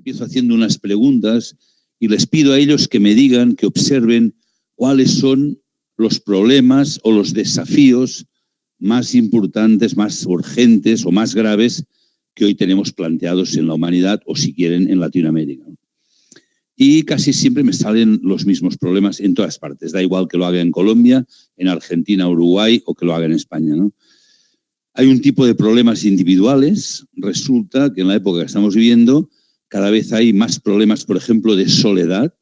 empiezo haciendo unas preguntas y les pido a ellos que me digan, que observen cuáles son los problemas o los desafíos más importantes, más urgentes o más graves que hoy tenemos planteados en la humanidad o, si quieren, en Latinoamérica. Y casi siempre me salen los mismos problemas en todas partes. Da igual que lo haga en Colombia, en Argentina, Uruguay o que lo haga en España, ¿no? Hay un tipo de problemas individuales. Resulta que en la época que estamos viviendo cada vez hay más problemas, por ejemplo, de soledad.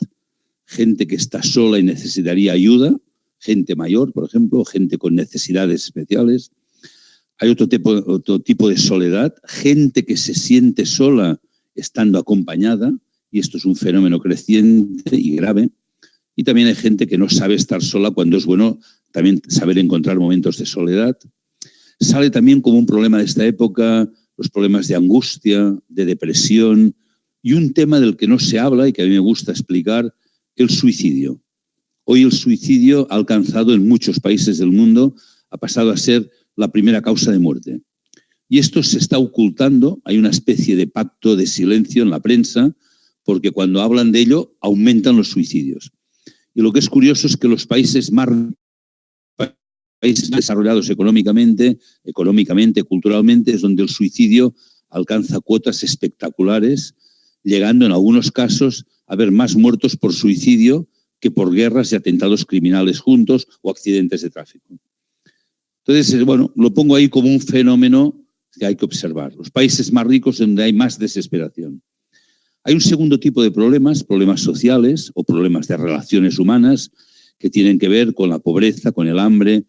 Gente que está sola y necesitaría ayuda. Gente mayor, por ejemplo, gente con necesidades especiales. Hay otro tipo de soledad. Gente que se siente sola estando acompañada. Y esto es un fenómeno creciente y grave. Y también hay gente que no sabe estar sola cuando es bueno también saber encontrar momentos de soledad. Sale también como un problema de esta época los problemas de angustia, de depresión y un tema del que no se habla y que a mí me gusta explicar, el suicidio. Hoy el suicidio ha alcanzado en muchos países del mundo, ha pasado a ser la primera causa de muerte. Y esto se está ocultando, hay una especie de pacto de silencio en la prensa, porque cuando hablan de ello aumentan los suicidios. Y lo que es curioso es que los países desarrollados económicamente, culturalmente, es donde el suicidio alcanza cuotas espectaculares, llegando en algunos casos a haber más muertos por suicidio que por guerras y atentados criminales juntos o accidentes de tráfico. Entonces, bueno, lo pongo ahí como un fenómeno que hay que observar. Los países más ricos donde hay más desesperación. Hay un segundo tipo de problemas, problemas sociales o problemas de relaciones humanas que tienen que ver con la pobreza, con el hambre,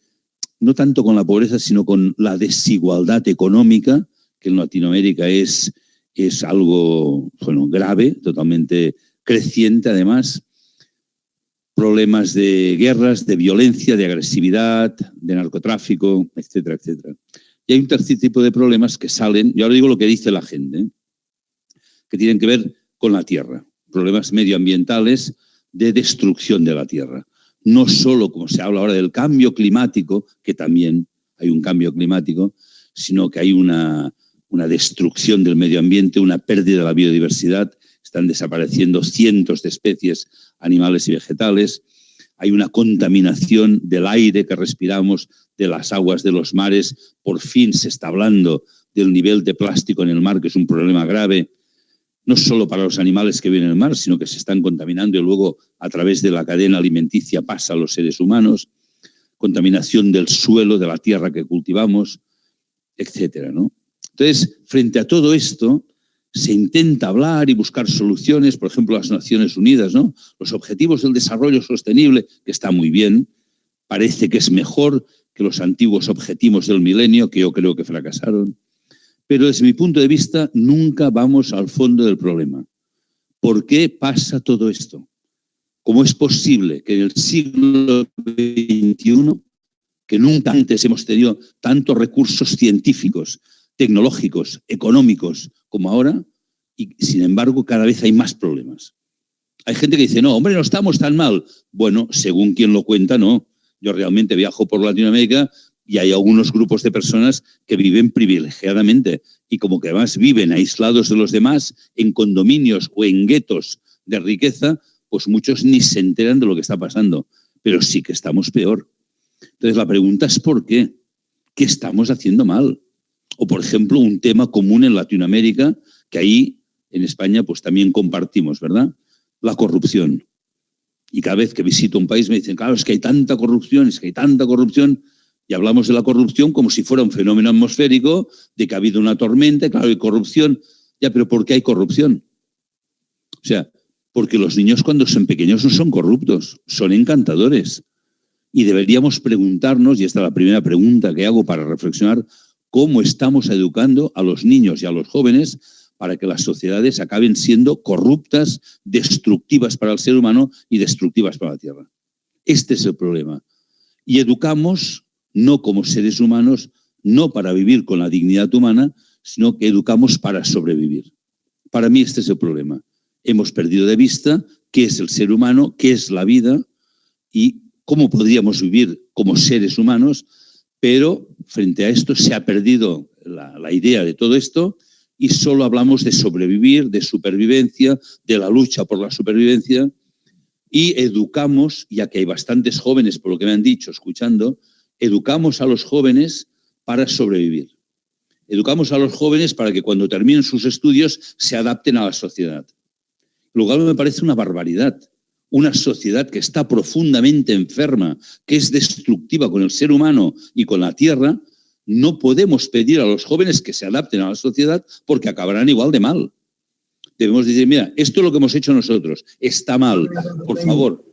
no tanto con la pobreza, sino con la desigualdad económica, que en Latinoamérica es algo grave, totalmente creciente además. Problemas de guerras, de violencia, de agresividad, de narcotráfico, etcétera, etcétera. Y hay un tercer tipo de problemas que salen, y ahora digo lo que dice la gente, que tienen que ver con la tierra, problemas medioambientales de destrucción de la tierra. No solo, como se habla ahora, del cambio climático, que también hay un cambio climático, sino que hay una destrucción del medio ambiente, una pérdida de la biodiversidad, están desapareciendo cientos de especies animales y vegetales, hay una contaminación del aire que respiramos, de las aguas de los mares, por fin se está hablando del nivel de plástico en el mar, que es un problema grave, no solo para los animales que viven en el mar, sino que se están contaminando y luego a través de la cadena alimenticia pasa a los seres humanos, contaminación del suelo, de la tierra que cultivamos, etcétera, ¿no? Entonces, frente a todo esto, se intenta hablar y buscar soluciones, por ejemplo, las Naciones Unidas, ¿no? Los Objetivos del Desarrollo Sostenible, que está muy bien, parece que es mejor que los antiguos objetivos del milenio, que yo creo que fracasaron. Pero desde mi punto de vista nunca vamos al fondo del problema. ¿Por qué pasa todo esto? ¿Cómo es posible que en el siglo XXI, que nunca antes hemos tenido tantos recursos científicos, tecnológicos, económicos como ahora, y sin embargo cada vez hay más problemas? Hay gente que dice, no, hombre, no estamos tan mal. Bueno, según quien lo cuenta, no. Yo realmente viajo por Latinoamérica y hay algunos grupos de personas que viven privilegiadamente y como que además viven aislados de los demás en condominios o en guetos de riqueza, pues muchos ni se enteran de lo que está pasando, pero sí que estamos peor. Entonces la pregunta es ¿por qué? ¿Qué estamos haciendo mal? O por ejemplo un tema común en Latinoamérica que ahí en España pues también compartimos, ¿verdad? La corrupción. Y cada vez que visito un país me dicen, claro, es que hay tanta corrupción, y hablamos de la corrupción como si fuera un fenómeno atmosférico, de que ha habido una tormenta, claro, hay corrupción. Ya, pero ¿por qué hay corrupción? O sea, porque los niños cuando son pequeños no son corruptos, son encantadores. Y deberíamos preguntarnos, y esta es la primera pregunta que hago para reflexionar, ¿cómo estamos educando a los niños y a los jóvenes para que las sociedades acaben siendo corruptas, destructivas para el ser humano y destructivas para la tierra? Este es el problema. Y educamos no como seres humanos, no para vivir con la dignidad humana, sino que educamos para sobrevivir. Para mí este es el problema. Hemos perdido de vista qué es el ser humano, qué es la vida y cómo podríamos vivir como seres humanos, pero frente a esto se ha perdido la idea de todo esto, y solo hablamos de sobrevivir, de supervivencia, de la lucha por la supervivencia, y educamos, ya que hay bastantes jóvenes, por lo que me han dicho, escuchando, educamos a los jóvenes para sobrevivir. Educamos a los jóvenes para que cuando terminen sus estudios se adapten a la sociedad. Lo cual me parece una barbaridad. Una sociedad que está profundamente enferma, que es destructiva con el ser humano y con la tierra, no podemos pedir a los jóvenes que se adapten a la sociedad porque acabarán igual de mal. Debemos decir, mira, esto es lo que hemos hecho nosotros, está mal, por favor,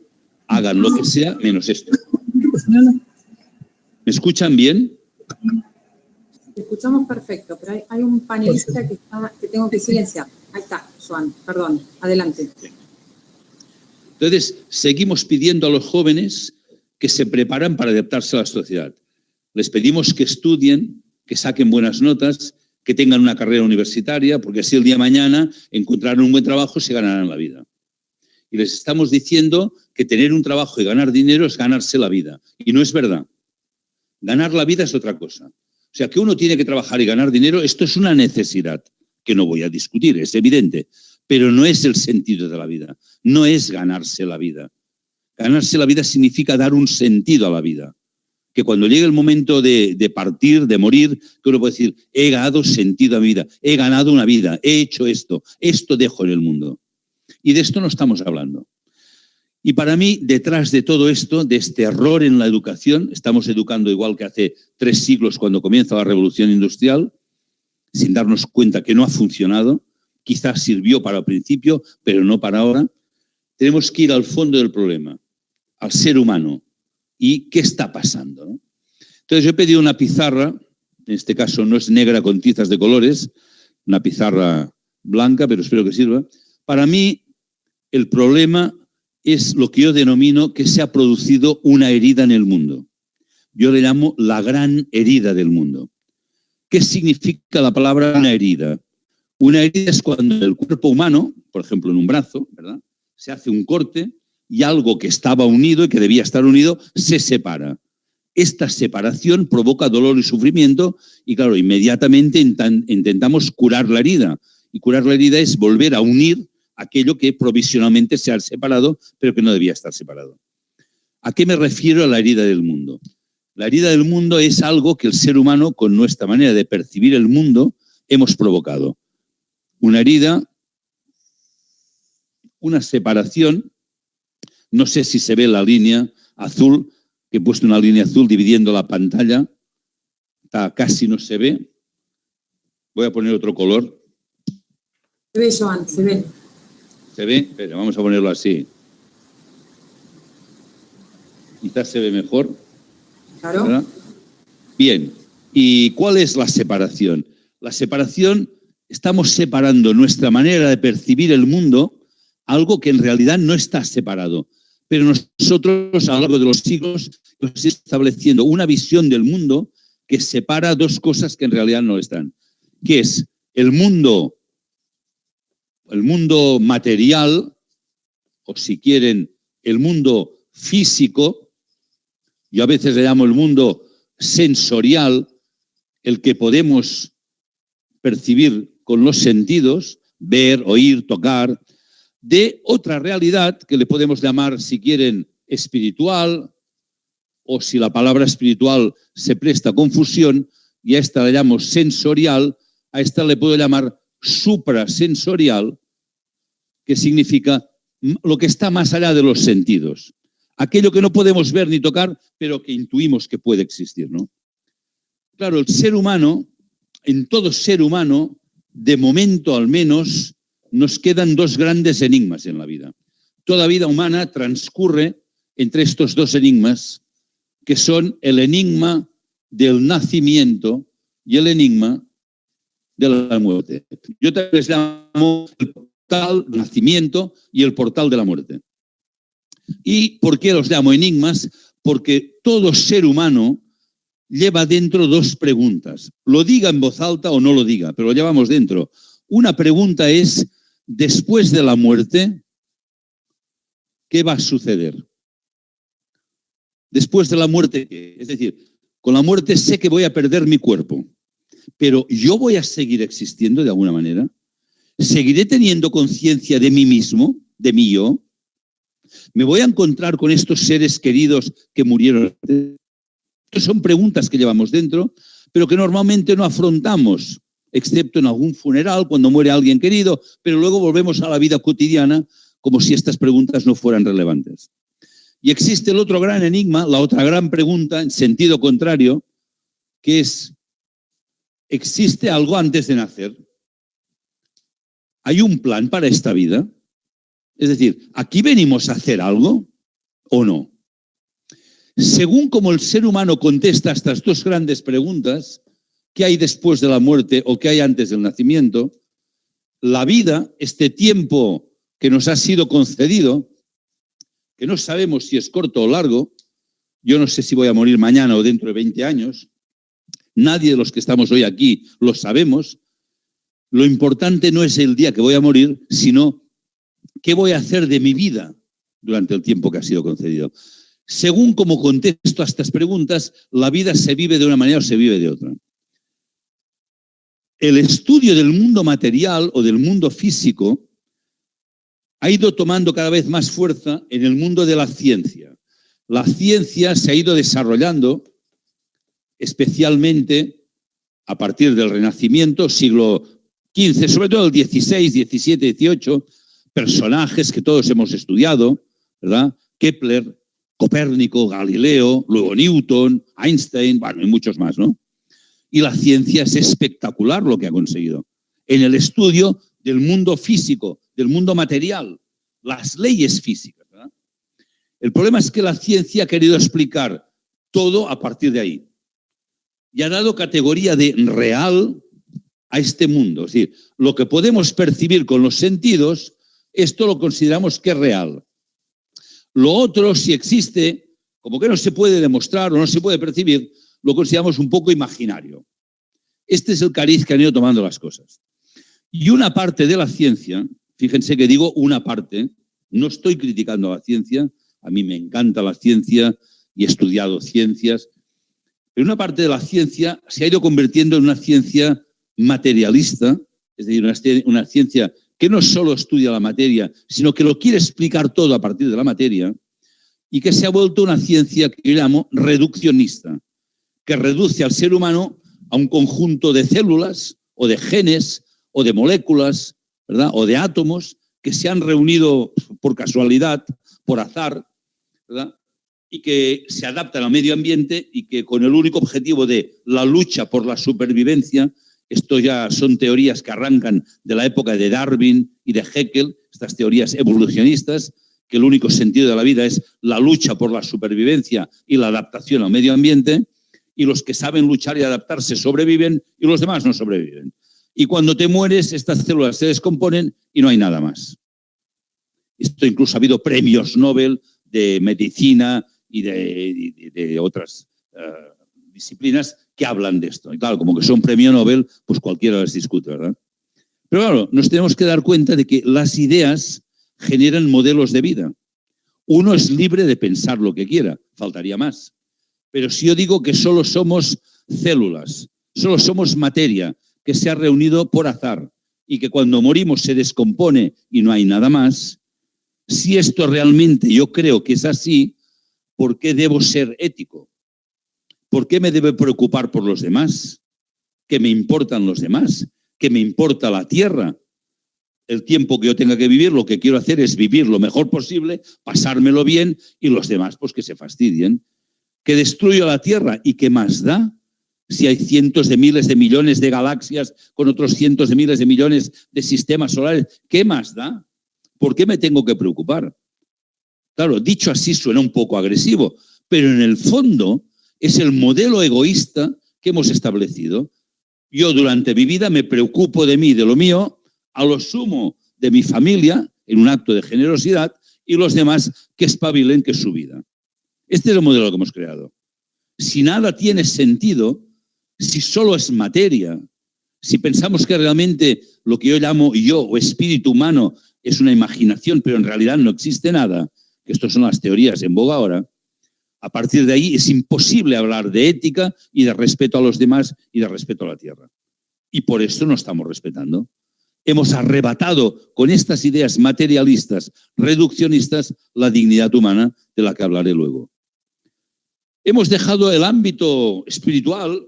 hagan lo que sea menos esto. ¿Me escuchan bien? Te escuchamos perfecto, pero hay un panelista que tengo que silenciar. Ahí está, Joan, perdón, adelante. Entonces, seguimos pidiendo a los jóvenes que se preparan para adaptarse a la sociedad. Les pedimos que estudien, que saquen buenas notas, que tengan una carrera universitaria, porque así el día de mañana encontrarán un buen trabajo y se ganarán la vida. Y les estamos diciendo que tener un trabajo y ganar dinero es ganarse la vida. Y no es verdad. Ganar la vida es otra cosa. O sea, que uno tiene que trabajar y ganar dinero, esto es una necesidad, que no voy a discutir, es evidente, pero no es el sentido de la vida, no es ganarse la vida. Ganarse la vida significa dar un sentido a la vida. Que cuando llegue el momento de partir, de morir, que uno puede decir, he dado sentido a mi vida, he ganado una vida, he hecho esto dejo en el mundo. Y de esto no estamos hablando. Y para mí, detrás de todo esto, de este error en la educación, estamos educando igual que hace 3 siglos cuando comienza la revolución industrial, sin darnos cuenta que no ha funcionado, quizás sirvió para el principio, pero no para ahora. Tenemos que ir al fondo del problema, al ser humano. ¿Y qué está pasando? ¿No? Entonces yo he pedido una pizarra, en este caso no es negra con tizas de colores, una pizarra blanca, pero espero que sirva. Para mí el problema es lo que yo denomino que se ha producido una herida en el mundo. Yo le llamo la gran herida del mundo. ¿Qué significa la palabra una herida? Una herida es cuando el cuerpo humano, por ejemplo en un brazo, ¿verdad?, se hace un corte y algo que estaba unido y que debía estar unido se separa. Esta separación provoca dolor y sufrimiento y, claro, inmediatamente intentamos curar la herida. Y curar la herida es volver a unir aquello que provisionalmente se ha separado, pero que no debía estar separado. ¿A qué me refiero a la herida del mundo? La herida del mundo es algo que el ser humano, con nuestra manera de percibir el mundo, hemos provocado. Una herida, una separación. No sé si se ve la línea azul, que he puesto una línea azul dividiendo la pantalla. Casi no se ve. Voy a poner otro color. Se ve, Joan, se ve. ¿Se ve? Espera, vamos a ponerlo así. Quizás se ve mejor. Claro. ¿Verdad? Bien. ¿Y cuál es la separación? La separación, estamos separando nuestra manera de percibir el mundo, algo que en realidad no está separado. Pero nosotros, a lo largo de los siglos, estamos estableciendo una visión del mundo que separa dos cosas que en realidad no están. Que es el mundo material, o si quieren, el mundo físico. Yo a veces le llamo el mundo sensorial, el que podemos percibir con los sentidos, ver, oír, tocar, de otra realidad que le podemos llamar, si quieren, espiritual, o si la palabra espiritual se presta a confusión, y a esta la llamo sensorial, a esta le puedo llamar suprasensorial, que significa lo que está más allá de los sentidos. Aquello que no podemos ver ni tocar, pero que intuimos que puede existir, ¿no? Claro, el ser humano, en todo ser humano, de momento al menos, nos quedan dos grandes enigmas en la vida. Toda vida humana transcurre entre estos dos enigmas, que son el enigma del nacimiento y el enigma de la muerte. Yo también les llamo el portal del nacimiento y el portal de la muerte. ¿Y por qué los llamo enigmas? Porque todo ser humano lleva dentro dos preguntas. Lo diga en voz alta o no lo diga, pero lo llevamos dentro. Una pregunta es, después de la muerte, ¿qué va a suceder? Después de la muerte, es decir, con la muerte sé que voy a perder mi cuerpo. pero yo voy a seguir existiendo de alguna manera. ¿Seguiré teniendo conciencia de mí mismo, de mí yo? ¿Me voy a encontrar con estos seres queridos que murieron? Son preguntas que llevamos dentro, pero que normalmente no afrontamos, excepto en algún funeral, cuando muere alguien querido, pero luego volvemos a la vida cotidiana como si estas preguntas no fueran relevantes. Y existe el otro gran enigma, la otra gran pregunta, en sentido contrario, que es, ¿existe algo antes de nacer? ¿Hay un plan para esta vida? Es decir, ¿aquí venimos a hacer algo o no? Según como el ser humano contesta a estas dos grandes preguntas, ¿qué hay después de la muerte o qué hay antes del nacimiento? La vida, este tiempo que nos ha sido concedido, que no sabemos si es corto o largo, yo no sé si voy a morir mañana o dentro de 20 años, nadie de los que estamos hoy aquí lo sabemos. Lo importante no es el día que voy a morir, sino qué voy a hacer de mi vida durante el tiempo que ha sido concedido. Según cómo contesto a estas preguntas, la vida se vive de una manera o se vive de otra. El estudio del mundo material o del mundo físico ha ido tomando cada vez más fuerza en el mundo de la ciencia. La ciencia se ha ido desarrollando especialmente a partir del Renacimiento, siglo XV, sobre todo el XVI, XVII, XVIII, personajes que todos hemos estudiado, ¿verdad? Kepler, Copérnico, Galileo, luego Newton, Einstein, bueno, y muchos más, ¿no? Y la ciencia es espectacular lo que ha conseguido en el estudio del mundo físico, del mundo material, las leyes físicas, ¿verdad? El problema es que la ciencia ha querido explicar todo a partir de ahí y ha dado categoría de real a este mundo. Es decir, lo que podemos percibir con los sentidos, esto lo consideramos que es real. Lo otro, si existe, como que no se puede demostrar o no se puede percibir, lo consideramos un poco imaginario. Este es el cariz que han ido tomando las cosas. Y una parte de la ciencia, fíjense que digo una parte, no estoy criticando a la ciencia, a mí me encanta la ciencia y he estudiado ciencias, pero una parte de la ciencia se ha ido convirtiendo en una ciencia materialista, es decir, una ciencia que no solo estudia la materia, sino que lo quiere explicar todo a partir de la materia, y que se ha vuelto una ciencia que yo llamo reduccionista, que reduce al ser humano a un conjunto de células o de genes o de moléculas, ¿verdad? O de átomos que se han reunido por casualidad, por azar, ¿verdad? Y que se adaptan al medio ambiente y que con el único objetivo de la lucha por la supervivencia, esto ya son teorías que arrancan de la época de Darwin y de Haeckel, estas teorías evolucionistas, que el único sentido de la vida es la lucha por la supervivencia y la adaptación al medio ambiente, y los que saben luchar y adaptarse sobreviven y los demás no sobreviven. Y cuando te mueres, estas células se descomponen y no hay nada más. Esto incluso ha habido premios Nobel de medicina y de otras disciplinas que hablan de esto. Y claro, como que son premio Nobel, pues cualquiera las discute, ¿verdad? Pero claro, nos tenemos que dar cuenta de que las ideas generan modelos de vida. Uno es libre de pensar lo que quiera, faltaría más. Pero si yo digo que solo somos células, solo somos materia que se ha reunido por azar y que cuando morimos se descompone y no hay nada más, si esto realmente yo creo que es así, ¿por qué debo ser ético? ¿Por qué me debe preocupar por los demás? ¿Qué me importan los demás? ¿Qué me importa la tierra? El tiempo que yo tenga que vivir, lo que quiero hacer es vivir lo mejor posible, pasármelo bien y los demás pues que se fastidien. Que destruyo la tierra y ¿qué más da? Si hay cientos de miles de millones de galaxias con otros cientos de miles de millones de sistemas solares, ¿qué más da? ¿Por qué me tengo que preocupar? Claro, dicho así suena un poco agresivo, pero en el fondo es el modelo egoísta que hemos establecido. Yo durante mi vida me preocupo de mí, de lo mío, a lo sumo de mi familia, en un acto de generosidad, y los demás que espabilen, que es su vida. Este es el modelo que hemos creado. Si nada tiene sentido, si solo es materia, si pensamos que realmente lo que yo llamo yo o espíritu humano es una imaginación, pero en realidad no existe nada, que estas son las teorías en boga ahora, A partir de ahí es imposible hablar de ética y de respeto a los demás y de respeto a la tierra. Y por esto no estamos respetando. Hemos arrebatado con estas ideas materialistas, reduccionistas, la dignidad humana de la que hablaré luego. Hemos dejado el ámbito espiritual,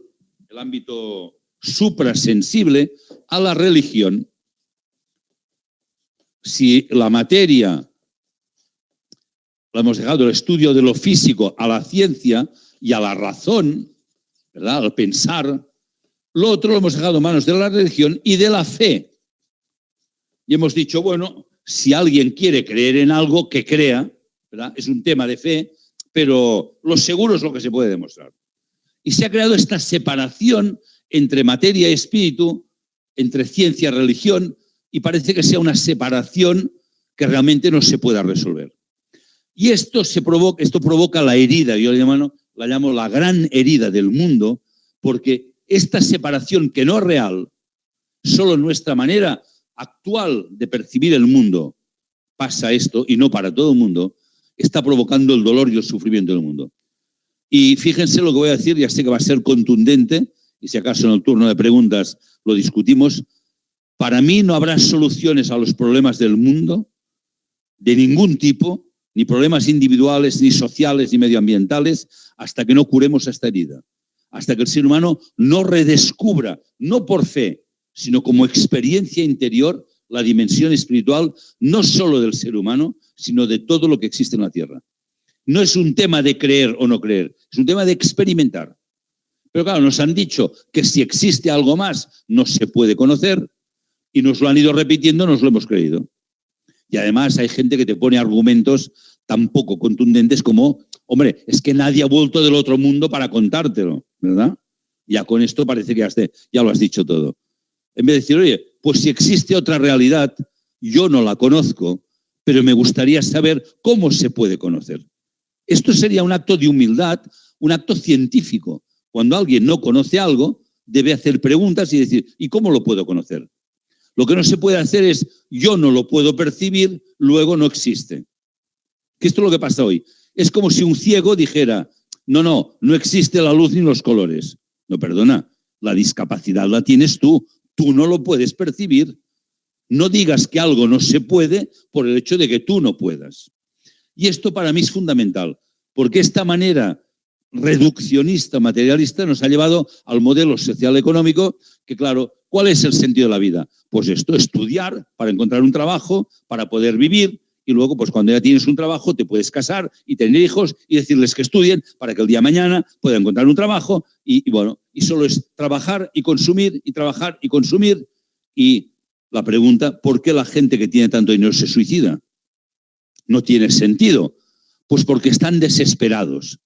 el ámbito suprasensible, a la religión. Si la materia la hemos dejado el estudio de lo físico a la ciencia y a la razón, ¿verdad?, al pensar, lo otro lo hemos dejado en manos de la religión y de la fe. Y hemos dicho, bueno, si alguien quiere creer en algo, que crea, ¿verdad? Es un tema de fe, pero lo seguro es lo que se puede demostrar. Y se ha creado esta separación entre materia y espíritu, entre ciencia y religión, y parece que sea una separación que realmente no se pueda resolver. Y esto provoca la herida, yo la llamo la gran herida del mundo, porque esta separación que no es real, solo en nuestra manera actual de percibir el mundo pasa esto, y no para todo el mundo, está provocando el dolor y el sufrimiento del mundo. Y fíjense lo que voy a decir, ya sé que va a ser contundente, y si acaso en el turno de preguntas lo discutimos. Para mí no habrá soluciones a los problemas del mundo de ningún tipo, ni problemas individuales, ni sociales, ni medioambientales, hasta que no curemos esta herida. Hasta que el ser humano no redescubra, no por fe, sino como experiencia interior, la dimensión espiritual, no solo del ser humano, sino de todo lo que existe en la Tierra. No es un tema de creer o no creer, es un tema de experimentar. Pero claro, nos han dicho que si existe algo más, no se puede conocer, y nos lo han ido repitiendo, nos lo hemos creído. Y además hay gente que te pone argumentos tan poco contundentes como, hombre, es que nadie ha vuelto del otro mundo para contártelo, ¿verdad? Ya con esto parece que ya lo has dicho todo. En vez de decir, oye, pues si existe otra realidad, yo no la conozco, pero me gustaría saber cómo se puede conocer. Esto sería un acto de humildad, un acto científico. Cuando alguien no conoce algo, debe hacer preguntas y decir, ¿y cómo lo puedo conocer? Lo que no se puede hacer es, yo no lo puedo percibir, luego no existe. Que esto es lo que pasa hoy. Es como si un ciego dijera, no existe la luz ni los colores. No, perdona, la discapacidad la tienes tú no lo puedes percibir. No digas que algo no se puede por el hecho de que tú no puedas. Y esto para mí es fundamental, porque esta manera reduccionista, materialista, nos ha llevado al modelo social económico que, claro, ¿cuál es el sentido de la vida? Pues esto, estudiar para encontrar un trabajo, para poder vivir, y luego, pues cuando ya tienes un trabajo, te puedes casar y tener hijos y decirles que estudien para que el día de mañana puedan encontrar un trabajo y bueno, y solo es trabajar y consumir y trabajar y consumir. Y la pregunta, ¿por qué la gente que tiene tanto dinero se suicida? No tiene sentido. Pues porque están desesperados,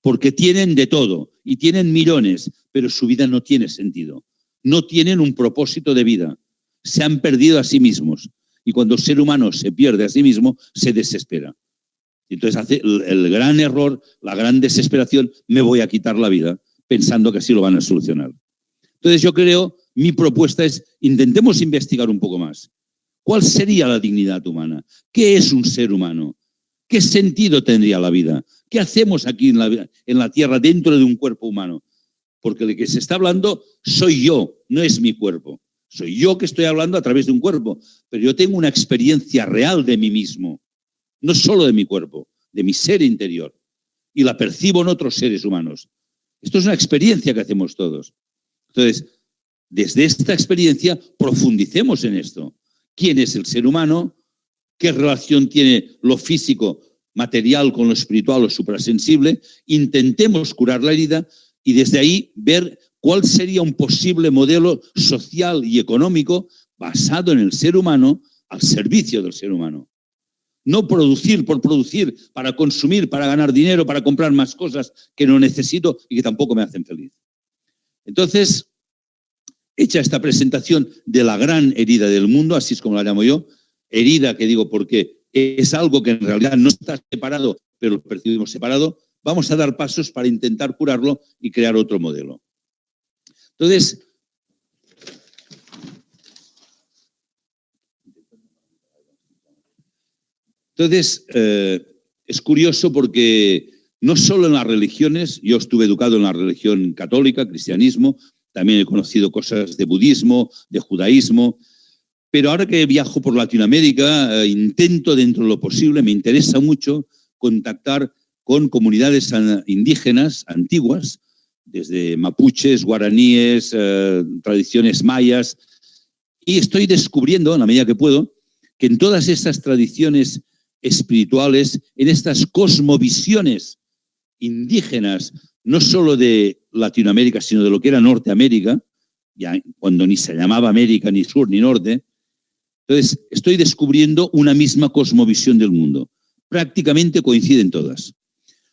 porque tienen de todo y tienen millones, pero su vida no tiene sentido. No tienen un propósito de vida. Se han perdido a sí mismos. Y cuando el ser humano se pierde a sí mismo, se desespera. Entonces hace el gran error, la gran desesperación, me voy a quitar la vida, pensando que así lo van a solucionar. Entonces yo creo, mi propuesta es, intentemos investigar un poco más. ¿Cuál sería la dignidad humana? ¿Qué es un ser humano? ¿Qué sentido tendría la vida? ¿Qué hacemos aquí en la Tierra dentro de un cuerpo humano? Porque de que se está hablando soy yo, no es mi cuerpo. Soy yo que estoy hablando a través de un cuerpo, pero yo tengo una experiencia real de mí mismo, no solo de mi cuerpo, de mi ser interior, y la percibo en otros seres humanos. Esto es una experiencia que hacemos todos. Entonces, desde esta experiencia, profundicemos en esto. ¿Quién es el ser humano? ¿Qué relación tiene lo físico, material con lo espiritual o suprasensible? Intentemos curar la herida y desde ahí ver cuál sería un posible modelo social y económico basado en el ser humano, al servicio del ser humano. No producir por producir, para consumir, para ganar dinero, para comprar más cosas que no necesito y que tampoco me hacen feliz. Entonces, hecha esta presentación de la gran herida del mundo, así es como la llamo yo, herida que digo porque es algo que en realidad no está separado, pero lo percibimos separado, vamos a dar pasos para intentar curarlo y crear otro modelo. Entonces, es curioso porque no solo en las religiones, yo estuve educado en la religión católica, cristianismo, también he conocido cosas de budismo, de judaísmo, pero ahora que viajo por Latinoamérica, intento dentro de lo posible, me interesa mucho contactar con comunidades indígenas antiguas, desde mapuches, guaraníes, tradiciones mayas, y estoy descubriendo, en la medida que puedo, que en todas estas tradiciones espirituales, en estas cosmovisiones indígenas, no solo de Latinoamérica, sino de lo que era Norteamérica, ya cuando ni se llamaba América, ni sur, ni norte. Entonces, estoy descubriendo una misma cosmovisión del mundo. Prácticamente coinciden todas.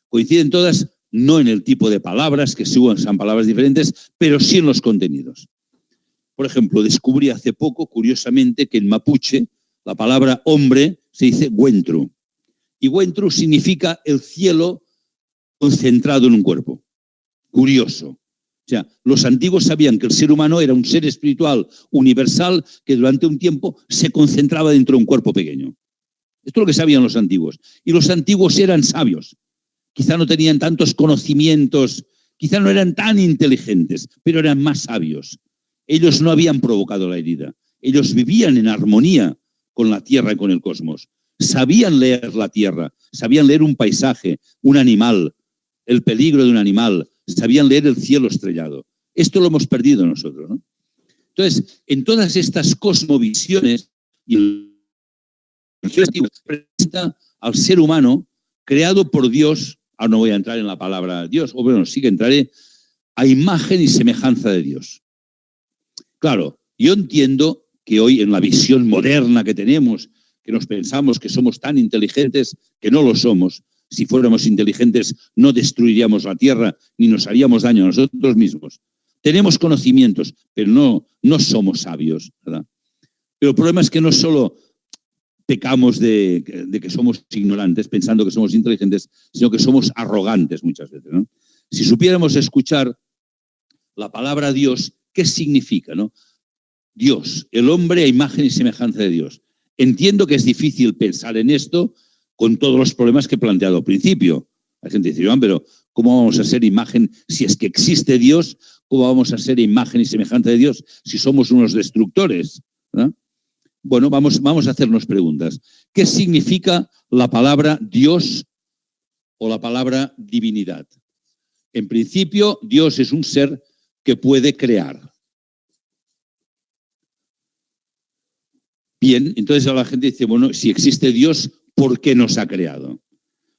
Coinciden todas no en el tipo de palabras, que sean palabras diferentes, pero sí en los contenidos. Por ejemplo, descubrí hace poco, curiosamente, que en mapuche la palabra hombre se dice Huentru. Y Huentru significa el cielo concentrado en un cuerpo. Curioso. O sea, los antiguos sabían que el ser humano era un ser espiritual universal que durante un tiempo se concentraba dentro de un cuerpo pequeño. Esto es lo que sabían los antiguos. Y los antiguos eran sabios. Quizá no tenían tantos conocimientos, quizá no eran tan inteligentes, pero eran más sabios. Ellos no habían provocado la herida. Ellos vivían en armonía con la tierra y con el cosmos. Sabían leer la tierra, sabían leer un paisaje, un animal, el peligro de un animal, sabían leer el cielo estrellado. Esto lo hemos perdido nosotros, ¿no? Entonces, en todas estas cosmovisiones, presenta al ser humano creado por Dios, ahora no voy a entrar en la palabra Dios, o bueno, sí que entraré, a imagen y semejanza de Dios. Claro, yo entiendo que hoy en la visión moderna que tenemos, que nos pensamos que somos tan inteligentes, que no lo somos. Si fuéramos inteligentes no destruiríamos la tierra ni nos haríamos daño a nosotros mismos. Tenemos conocimientos, pero no somos sabios, ¿verdad? Pero el problema es que no solo pecamos de que somos ignorantes, pensando que somos inteligentes, sino que somos arrogantes muchas veces, ¿no? Si supiéramos escuchar la palabra Dios, ¿qué significa, no? Dios, el hombre a imagen y semejanza de Dios. Entiendo que es difícil pensar en esto con todos los problemas que he planteado al principio. La gente dice, pero ¿cómo vamos a ser imagen si es que existe Dios? ¿Cómo vamos a ser imagen y semejanza de Dios si somos unos destructores? ¿No? Bueno, vamos a hacernos preguntas. ¿Qué significa la palabra Dios o la palabra divinidad? En principio, Dios es un ser que puede crear. Bien, entonces a la gente dice, bueno, si existe Dios, ¿por qué nos ha creado?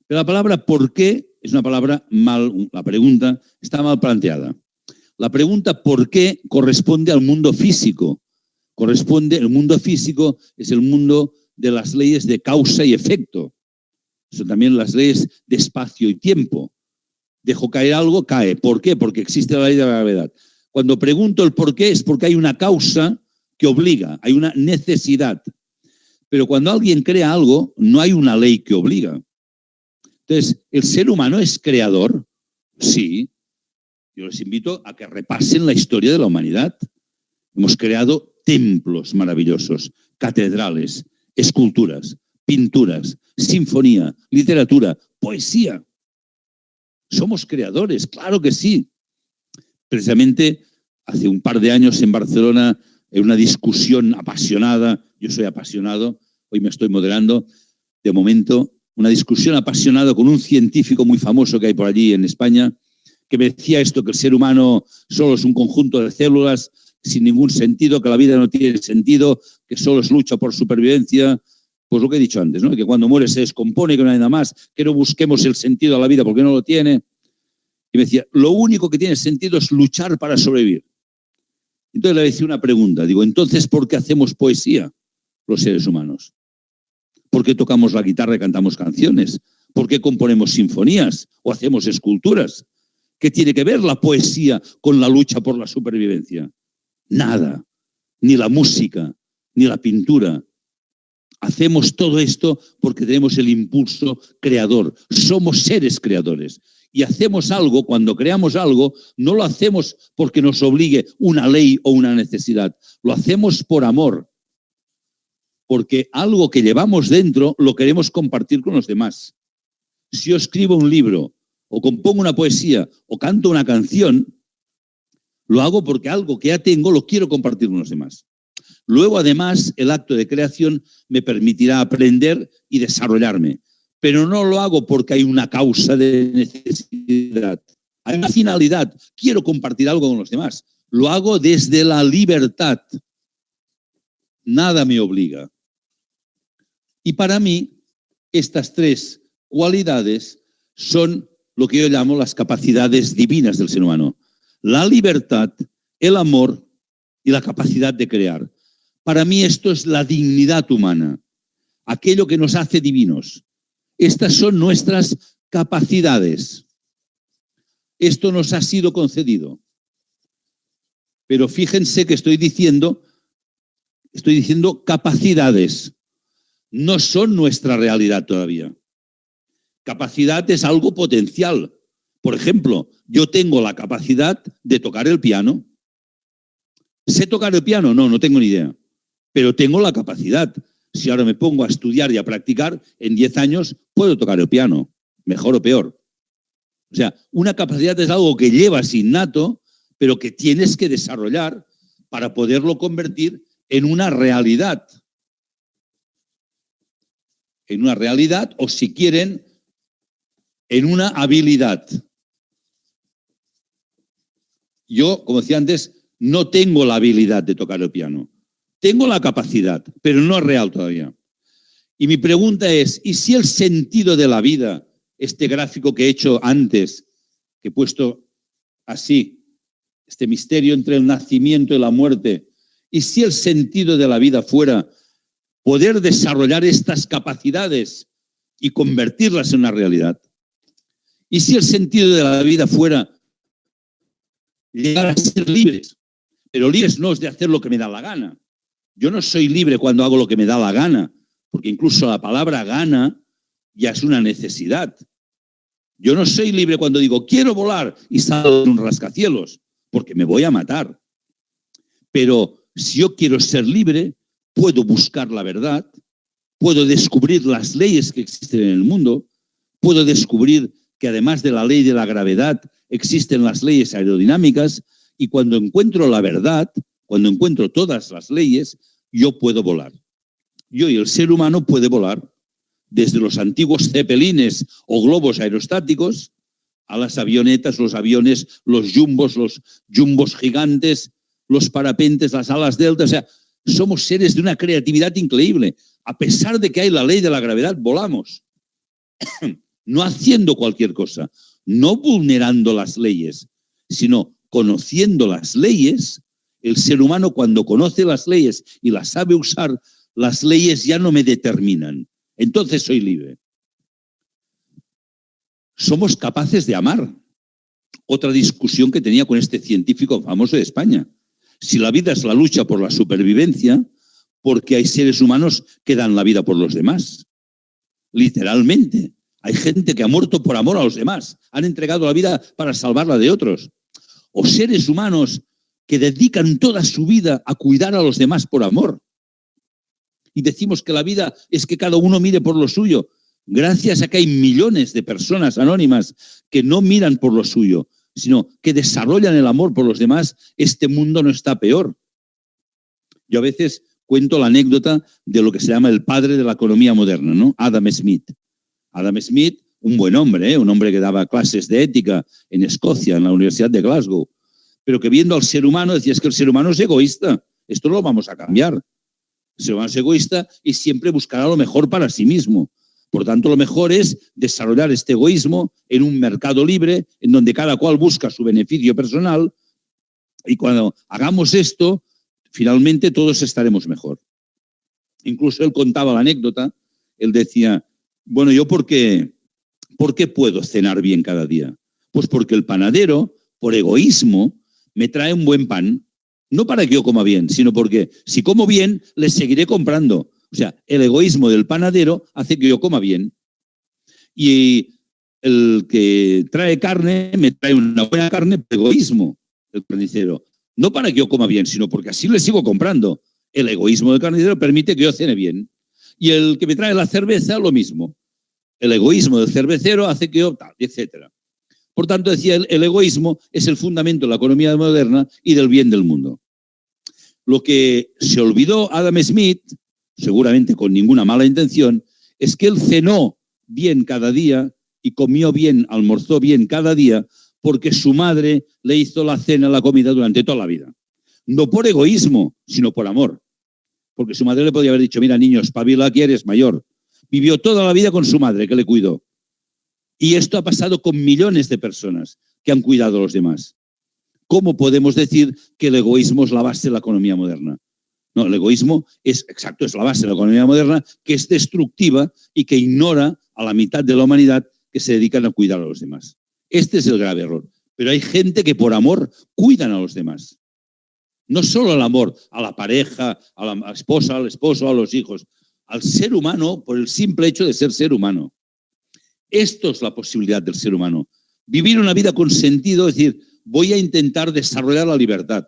Pero la palabra ¿por qué? Es una palabra la pregunta está mal planteada. La pregunta ¿por qué? Corresponde al mundo físico. El mundo físico es el mundo de las leyes de causa y efecto. Son también las leyes de espacio y tiempo. Dejo caer algo, cae. ¿Por qué? Porque existe la ley de la gravedad. Cuando pregunto el por qué es porque hay una causa que obliga, hay una necesidad. Pero cuando alguien crea algo, no hay una ley que obliga. Entonces, ¿el ser humano es creador? Sí. Yo les invito a que repasen la historia de la humanidad. Hemos creado templos maravillosos, catedrales, esculturas, pinturas, sinfonía, literatura, poesía. Somos creadores, claro que sí. Precisamente hace un par de años en Barcelona, en una discusión apasionada, yo soy apasionado, hoy me estoy moderando, de momento, una discusión apasionada con un científico muy famoso que hay por allí en España, que me decía esto, que el ser humano solo es un conjunto de células sin ningún sentido, que la vida no tiene sentido, que solo es lucha por supervivencia. Pues lo que he dicho antes, ¿no? Que cuando muere se descompone, que no hay nada más, que no busquemos el sentido a la vida porque no lo tiene. Y me decía, lo único que tiene sentido es luchar para sobrevivir. Entonces le decía una pregunta, digo, entonces, ¿por qué hacemos poesía los seres humanos? ¿Por qué tocamos la guitarra y cantamos canciones? ¿Por qué componemos sinfonías o hacemos esculturas? ¿Qué tiene que ver la poesía con la lucha por la supervivencia? Nada, ni la música, ni la pintura. Hacemos todo esto porque tenemos el impulso creador. Somos seres creadores. Y hacemos algo, cuando creamos algo, no lo hacemos porque nos obligue una ley o una necesidad. Lo hacemos por amor. Porque algo que llevamos dentro lo queremos compartir con los demás. Si yo escribo un libro o compongo una poesía, o canto una canción, lo hago porque algo que ya tengo lo quiero compartir con los demás. Luego, además, el acto de creación me permitirá aprender y desarrollarme, pero no lo hago porque hay una causa de necesidad, hay una finalidad, quiero compartir algo con los demás. Lo hago desde la libertad. Nada me obliga. Y para mí, estas tres cualidades son lo que yo llamo las capacidades divinas del ser humano. La libertad, el amor y la capacidad de crear. Para mí esto es la dignidad humana, aquello que nos hace divinos. Estas son nuestras capacidades. Esto nos ha sido concedido. Pero fíjense que estoy diciendo capacidades. No son nuestra realidad todavía. Capacidad es algo potencial. Por ejemplo, yo tengo la capacidad de tocar el piano. ¿Sé tocar el piano? No tengo ni idea. Pero tengo la capacidad. Si ahora me pongo a estudiar y a practicar, en 10 años puedo tocar el piano, mejor o peor. O sea, una capacidad es algo que llevas innato, pero que tienes que desarrollar para poderlo convertir en una realidad. En una realidad, o si quieren, en una habilidad. Yo, como decía antes, no tengo la habilidad de tocar el piano. Tengo la capacidad, pero no es real todavía. Y mi pregunta es, ¿y si el sentido de la vida, este gráfico que he hecho antes, que he puesto así, este misterio entre el nacimiento y la muerte, y si el sentido de la vida fuera poder desarrollar estas capacidades y convertirlas en una realidad? ¿Y si el sentido de la vida fuera llegar a ser libres? Pero libres no es de hacer lo que me da la gana. Yo no soy libre cuando hago lo que me da la gana, porque incluso la palabra gana ya es una necesidad. Yo no soy libre cuando digo quiero volar y salgo en un rascacielos, porque me voy a matar. Pero si yo quiero ser libre, puedo buscar la verdad, puedo descubrir las leyes que existen en el mundo, puedo descubrir que además de la ley de la gravedad existen las leyes aerodinámicas, y cuando encuentro la verdad, cuando encuentro todas las leyes, yo puedo volar. Yo y el ser humano puede volar desde los antiguos cepelines o globos aerostáticos a las avionetas, los aviones, los jumbos gigantes, los parapentes, las alas delta. O sea, somos seres de una creatividad increíble. A pesar de que hay la ley de la gravedad, volamos. No haciendo cualquier cosa, no vulnerando las leyes, sino conociendo las leyes. El ser humano, cuando conoce las leyes y las sabe usar, las leyes ya no me determinan. Entonces soy libre. Somos capaces de amar. Otra discusión que tenía con este científico famoso de España. Si la vida es la lucha por la supervivencia, ¿por qué hay seres humanos que dan la vida por los demás? Literalmente. Hay gente que ha muerto por amor a los demás. Han entregado la vida para salvarla de otros. O seres humanos que dedican toda su vida a cuidar a los demás por amor. Y decimos que la vida es que cada uno mire por lo suyo. Gracias a que hay millones de personas anónimas que no miran por lo suyo, sino que desarrollan el amor por los demás, este mundo no está peor. Yo a veces cuento la anécdota de lo que se llama el padre de la economía moderna, ¿no? Adam Smith. Adam Smith, un buen hombre, un hombre que daba clases de ética en Escocia, en la Universidad de Glasgow, pero que viendo al ser humano decía, es que el ser humano es egoísta, esto lo vamos a cambiar. El ser humano es egoísta y siempre buscará lo mejor para sí mismo. Por tanto, lo mejor es desarrollar este egoísmo en un mercado libre, en donde cada cual busca su beneficio personal, y cuando hagamos esto, finalmente todos estaremos mejor. Incluso él contaba la anécdota, él decía, bueno, ¿yo por qué puedo cenar bien cada día? Pues porque el panadero, por egoísmo, me trae un buen pan, no para que yo coma bien, sino porque si como bien, le seguiré comprando. O sea, el egoísmo del panadero hace que yo coma bien. Y el que trae carne, me trae una buena carne por egoísmo, el carnicero. No para que yo coma bien, sino porque así le sigo comprando. El egoísmo del carnicero permite que yo cene bien. Y el que me trae la cerveza, lo mismo. El egoísmo del cervecero hace que yo tal, etcétera. Por tanto, decía, el egoísmo es el fundamento de la economía moderna y del bien del mundo. Lo que se olvidó Adam Smith, seguramente con ninguna mala intención, es que él cenó bien cada día y comió bien, almorzó bien cada día, porque su madre le hizo la cena, la comida durante toda la vida. No por egoísmo, sino por amor. Porque su madre le podía haber dicho, mira niño, espabila que eres mayor. Vivió toda la vida con su madre, que le cuidó. Y esto ha pasado con millones de personas que han cuidado a los demás. ¿Cómo podemos decir que el egoísmo es la base de la economía moderna? No, el egoísmo es la base de la economía moderna, que es destructiva y que ignora a la mitad de la humanidad que se dedican a cuidar a los demás. Este es el grave error. Pero hay gente que por amor cuidan a los demás. No solo el amor a la pareja, a la esposa, al esposo, a los hijos, al ser humano por el simple hecho de ser humano. Esto es la posibilidad del ser humano. Vivir una vida con sentido, es decir, voy a intentar desarrollar la libertad.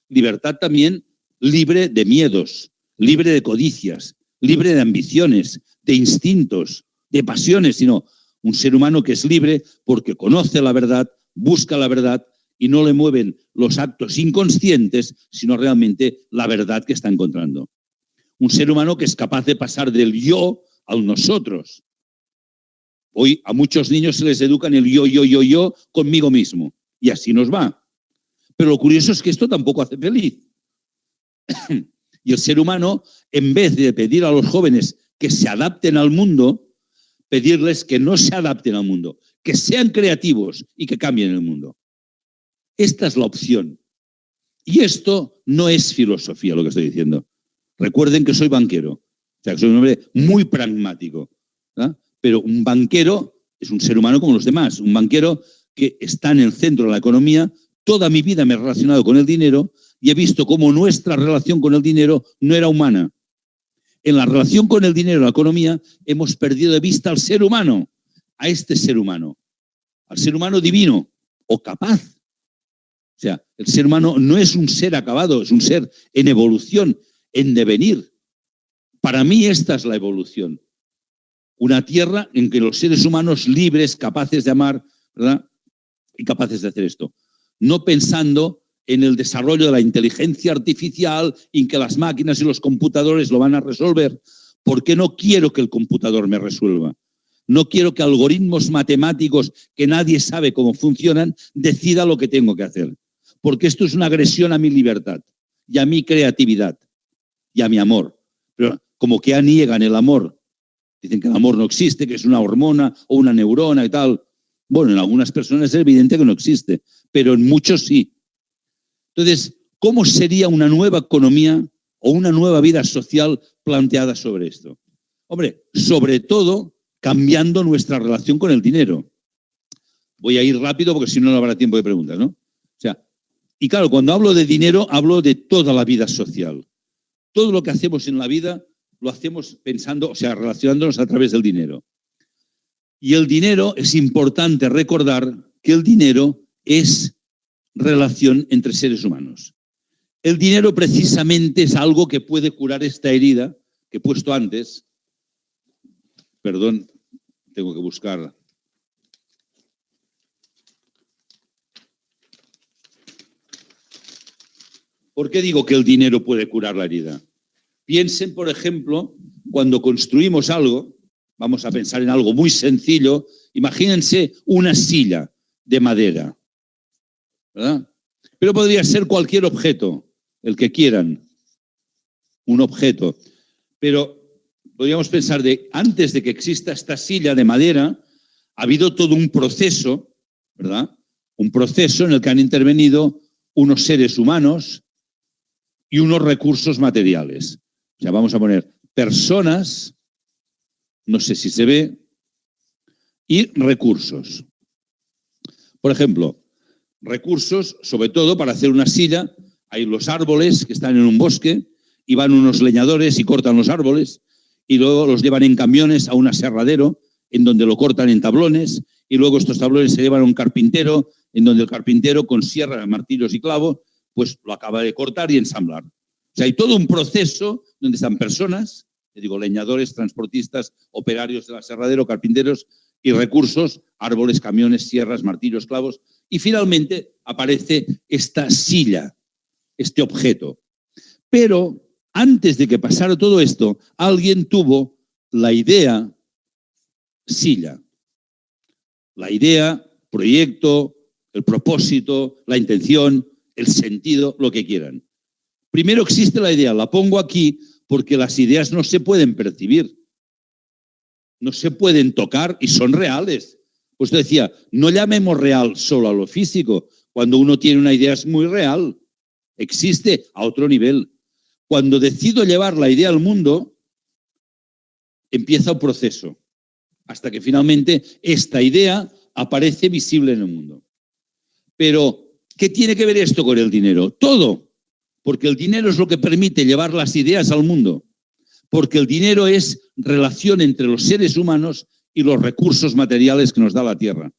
Libertad también libre de miedos, libre de codicias, libre de ambiciones, de instintos, de pasiones, sino un ser humano que es libre porque conoce la verdad, busca la verdad y no le mueven los actos inconscientes, sino realmente la verdad que está encontrando. Un ser humano que es capaz de pasar del yo al nosotros. Hoy a muchos niños se les educa en el yo conmigo mismo. Y así nos va. Pero lo curioso es que esto tampoco hace feliz. Y el ser humano, en vez de pedir a los jóvenes que se adapten al mundo, pedirles que no se adapten al mundo, que sean creativos y que cambien el mundo. Esta es la opción. Y esto no es filosofía lo que estoy diciendo. Recuerden que soy banquero. O sea, que soy un hombre muy pragmático. ¿Ah? Pero un banquero es un ser humano como los demás. Un banquero que está en el centro de la economía. Toda mi vida me he relacionado con el dinero y he visto cómo nuestra relación con el dinero no era humana. En la relación con el dinero y la economía hemos perdido de vista al ser humano, a este ser humano, al ser humano divino o capaz. O sea, el ser humano no es un ser acabado, es un ser en evolución, en devenir. Para mí esta es la evolución. Una tierra en que los seres humanos libres, capaces de amar, ¿verdad? Y capaces de hacer esto. No pensando en el desarrollo de la inteligencia artificial y en que las máquinas y los computadores lo van a resolver, porque no quiero que el computador me resuelva. No quiero que algoritmos matemáticos que nadie sabe cómo funcionan decida lo que tengo que hacer. Porque esto es una agresión a mi libertad y a mi creatividad y a mi amor. Pero como que niegan el amor, dicen que el amor no existe, que es una hormona o una neurona y tal. Bueno, en algunas personas es evidente que no existe, pero en muchos sí. Entonces, ¿cómo sería una nueva economía o una nueva vida social planteada sobre esto? Hombre, sobre todo cambiando nuestra relación con el dinero. Voy a ir rápido porque si no, no habrá tiempo de preguntas, ¿no? O sea, y claro, cuando hablo de dinero, hablo de toda la vida social. Todo lo que hacemos en la vida lo hacemos pensando, o sea, relacionándonos a través del dinero. Y el dinero, es importante recordar que el dinero es relación entre seres humanos. El dinero precisamente es algo que puede curar esta herida que he puesto antes. Perdón, tengo que buscar. ¿Por qué digo que el dinero puede curar la herida? Piensen, por ejemplo, cuando construimos algo, vamos a pensar en algo muy sencillo, imagínense una silla de madera, ¿verdad? Pero podría ser cualquier objeto, el que quieran, un objeto. Pero podríamos pensar antes de que exista esta silla de madera, ha habido todo un proceso, ¿verdad? Un proceso en el que han intervenido unos seres humanos y unos recursos materiales. O sea, vamos a poner personas, no sé si se ve, y recursos. Por ejemplo, recursos, sobre todo para hacer una silla, hay los árboles que están en un bosque y van unos leñadores y cortan los árboles y luego los llevan en camiones a un aserradero en donde lo cortan en tablones y luego estos tablones se llevan a un carpintero en donde el carpintero con sierra, martillos y clavos pues lo acaba de cortar y ensamblar. O sea, hay todo un proceso donde están personas, digo, leñadores, transportistas, operarios del aserradero, carpinteros, Y recursos, árboles, camiones, sierras, martillos, clavos. Y finalmente aparece esta silla, este objeto. Pero antes de que pasara todo esto, alguien tuvo la idea silla. La idea, proyecto, el propósito, la intención, el sentido, lo que quieran. Primero existe la idea, la pongo aquí porque las ideas no se pueden percibir, no se pueden tocar y son reales. Pues te decía, no llamemos real solo a lo físico. Cuando uno tiene una idea es muy real, existe a otro nivel. Cuando decido llevar la idea al mundo, empieza un proceso, hasta que finalmente esta idea aparece visible en el mundo. Pero, ¿qué tiene que ver esto con el dinero? Todo, porque el dinero es lo que permite llevar las ideas al mundo, porque el dinero es relación entre los seres humanos y los recursos materiales que nos da la tierra.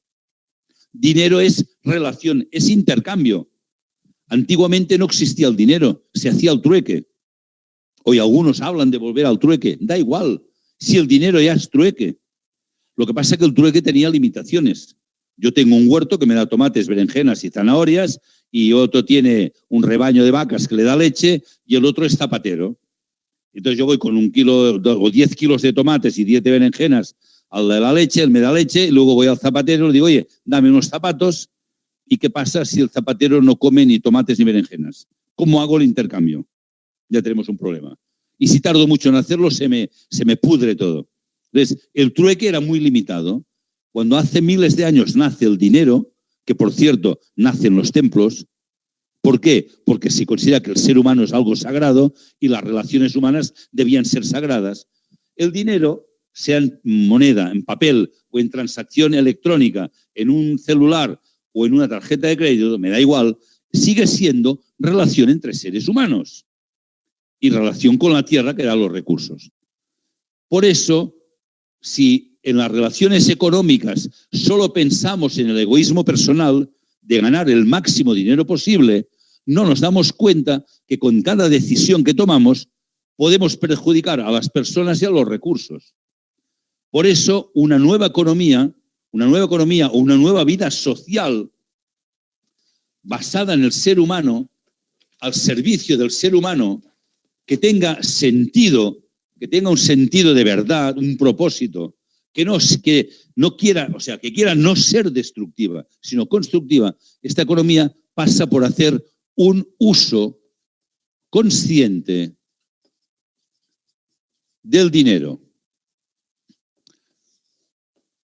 Dinero es relación, es intercambio. Antiguamente no existía el dinero, se hacía el trueque. Hoy algunos hablan de volver al trueque, da igual, si el dinero ya es trueque. Lo que pasa es que el trueque tenía limitaciones. Yo tengo un huerto que me da tomates, berenjenas y zanahorias, y otro tiene un rebaño de vacas que le da leche, y el otro es zapatero. Entonces yo voy con 1 kilo o 10 kilos de tomates y 10 de berenjenas al de la leche, él me da leche, y luego voy al zapatero y le digo, oye, dame unos zapatos. ¿Y qué pasa si el zapatero no come ni tomates ni berenjenas? ¿Cómo hago el intercambio? Ya tenemos un problema. Y si tardo mucho en hacerlo, se me pudre todo. Entonces, el trueque era muy limitado. Cuando hace miles de años nace el dinero, que por cierto nace en los templos, ¿por qué? Porque se considera que el ser humano es algo sagrado y las relaciones humanas debían ser sagradas. El dinero, sea en moneda, en papel o en transacción electrónica, en un celular o en una tarjeta de crédito, me da igual, sigue siendo relación entre seres humanos y relación con la tierra que da los recursos. Por eso, si en las relaciones económicas solo pensamos en el egoísmo personal de ganar el máximo dinero posible, no nos damos cuenta que con cada decisión que tomamos podemos perjudicar a las personas y a los recursos. Por eso, una nueva economía o una nueva vida social basada en el ser humano, al servicio del ser humano, que tenga sentido, que tenga un sentido de verdad, un propósito, que quiera no ser destructiva, sino constructiva. Esta economía pasa por hacer un uso consciente del dinero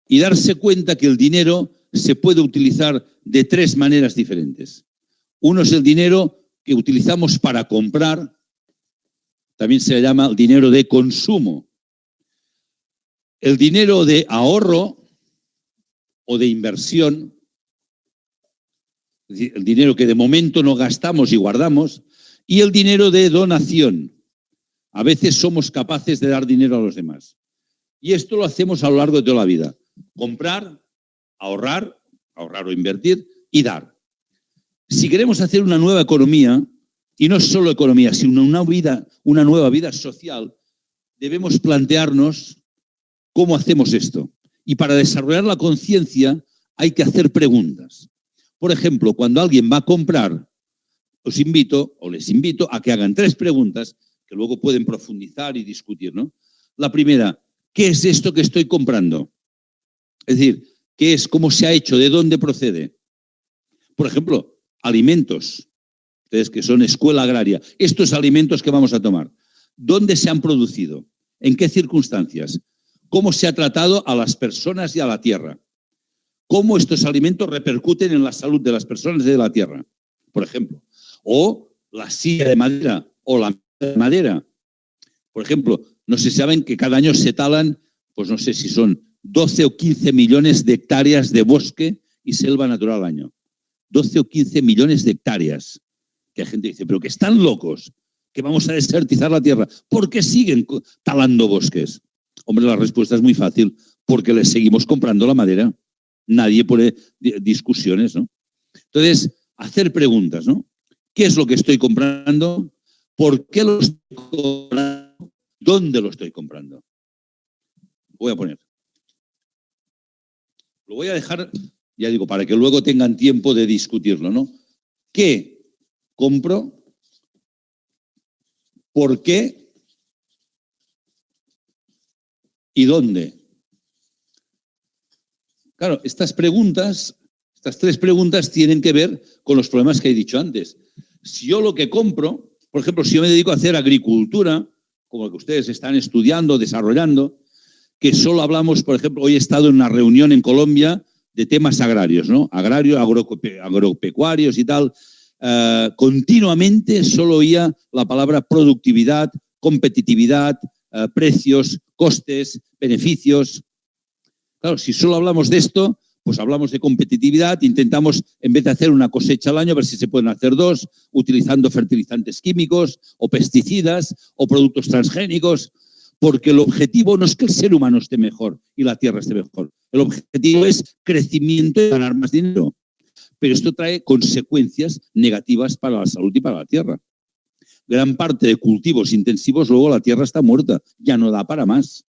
y darse cuenta que el dinero se puede utilizar de 3 maneras diferentes. Uno es el dinero que utilizamos para comprar, también se le llama el dinero de consumo. El dinero de ahorro o de inversión, es decir, el dinero que de momento no gastamos y guardamos, y el dinero de donación. A veces somos capaces de dar dinero a los demás. Y esto lo hacemos a lo largo de toda la vida. Comprar, ahorrar o invertir y dar. Si queremos hacer una nueva economía, y no solo economía, sino una nueva vida social, debemos plantearnos cómo hacemos esto. Y para desarrollar la conciencia hay que hacer preguntas. Por ejemplo, cuando alguien va a comprar, les invito a que hagan 3 preguntas que luego pueden profundizar y discutir, ¿no? La primera, ¿qué es esto que estoy comprando? Es decir, ¿qué es? ¿Cómo se ha hecho? ¿De dónde procede? Por ejemplo, alimentos, ustedes que son escuela agraria, estos alimentos que vamos a tomar, ¿dónde se han producido? ¿En qué circunstancias? ¿Cómo se ha tratado a las personas y a la tierra? ¿Cómo estos alimentos repercuten en la salud de las personas y de la tierra? Por ejemplo. O la silla de madera o la mesa de madera. Por ejemplo, no sé si saben que cada año se talan, pues no sé si son 12 o 15 millones de hectáreas de bosque y selva natural al año. 12 o 15 millones de hectáreas. Que la gente dice, pero que están locos, que vamos a desertizar la tierra. ¿Por qué siguen talando bosques? Hombre, la respuesta es muy fácil, porque les seguimos comprando la madera. Nadie pone discusiones, ¿no? Entonces, hacer preguntas, ¿no? ¿Qué es lo que estoy comprando? ¿Por qué lo estoy comprando? ¿Dónde lo estoy comprando? Voy a poner. Lo voy a dejar, ya digo, para que luego tengan tiempo de discutirlo, ¿no? ¿Qué compro? ¿Por qué? ¿Y dónde? Claro, estas tres preguntas tienen que ver con los problemas que he dicho antes. Si yo lo que compro, por ejemplo, si yo me dedico a hacer agricultura, como lo que ustedes están estudiando, desarrollando, que solo hablamos, por ejemplo, hoy he estado en una reunión en Colombia de temas agrarios, ¿no? Agropecuarios y tal. Continuamente solo oía la palabra productividad, competitividad, precios, costes, beneficios. Claro, si solo hablamos de esto, pues hablamos de competitividad, intentamos, en vez de hacer una cosecha al año, a ver si se pueden hacer dos, utilizando fertilizantes químicos o pesticidas o productos transgénicos, porque el objetivo no es que el ser humano esté mejor y la tierra esté mejor. El objetivo es crecimiento y ganar más dinero. Pero esto trae consecuencias negativas para la salud y para la tierra. Gran parte de cultivos intensivos, luego la tierra está muerta, ya no da para más.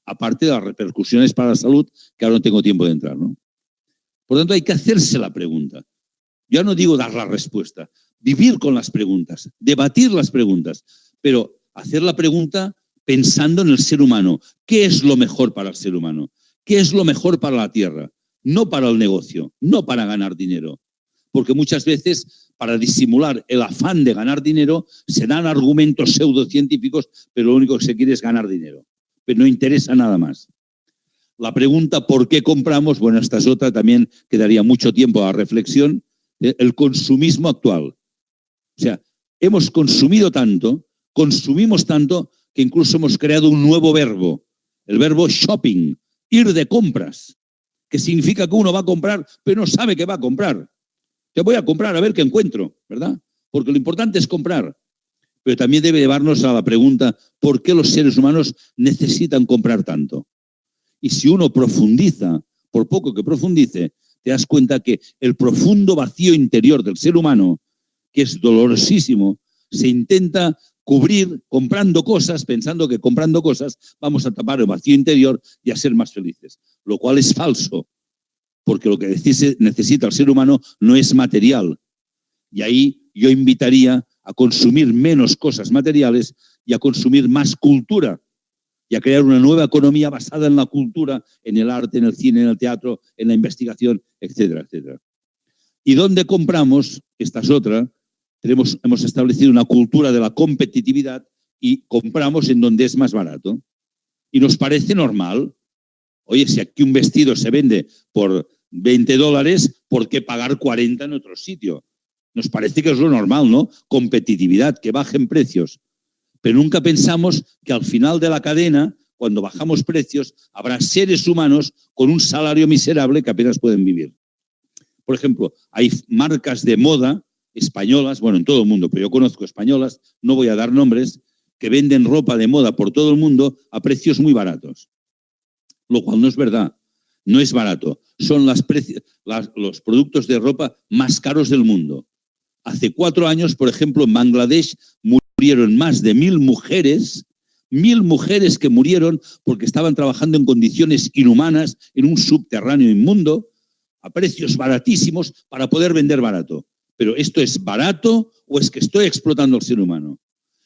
Aparte de las repercusiones para la salud, que ahora no tengo tiempo de entrar, ¿no? Por lo tanto, hay que hacerse la pregunta. Yo no digo dar la respuesta, vivir con las preguntas, debatir las preguntas, pero hacer la pregunta pensando en el ser humano. ¿Qué es lo mejor para el ser humano? ¿Qué es lo mejor para la tierra? No para el negocio, no para ganar dinero. Porque muchas veces, para disimular el afán de ganar dinero, se dan argumentos pseudocientíficos, pero lo único que se quiere es ganar dinero. Pero no interesa nada más. La pregunta ¿por qué compramos? Bueno, esta es otra, también quedaría mucho tiempo a reflexión. El consumismo actual. O sea, hemos consumido tanto, consumimos tanto, que incluso hemos creado un nuevo verbo, el verbo shopping, ir de compras, que significa que uno va a comprar, pero no sabe qué va a comprar. Te voy a comprar a ver qué encuentro, ¿verdad? Porque lo importante es comprar. Pero también debe llevarnos a la pregunta, ¿por qué los seres humanos necesitan comprar tanto? Y si uno profundiza, por poco que profundice, te das cuenta que el profundo vacío interior del ser humano, que es dolorosísimo, se intenta cubrir comprando cosas, pensando que comprando cosas vamos a tapar el vacío interior y a ser más felices, lo cual es falso, porque lo que necesita el ser humano no es material. Y ahí yo invitaría a consumir menos cosas materiales y a consumir más cultura y a crear una nueva economía basada en la cultura, en el arte, en el cine, en el teatro, en la investigación, etcétera, etcétera. ¿Y dónde compramos? Esta es otra. Hemos establecido una cultura de la competitividad y compramos en donde es más barato. Y nos parece normal. Oye, si aquí un vestido se vende por $20, ¿por qué pagar 40 en otro sitio? Nos parece que es lo normal, ¿no? Competitividad, que bajen precios. Pero nunca pensamos que al final de la cadena, cuando bajamos precios, habrá seres humanos con un salario miserable que apenas pueden vivir. Por ejemplo, hay marcas de moda españolas, bueno, en todo el mundo, pero yo conozco españolas, no voy a dar nombres, que venden ropa de moda por todo el mundo a precios muy baratos. Lo cual no es verdad, no es barato. Son los productos de ropa más caros del mundo. Hace 4 años, por ejemplo, en Bangladesh murieron más de 1.000 mujeres que murieron porque estaban trabajando en condiciones inhumanas en un subterráneo inmundo a precios baratísimos para poder vender barato. Pero ¿esto es barato o es que estoy explotando al ser humano?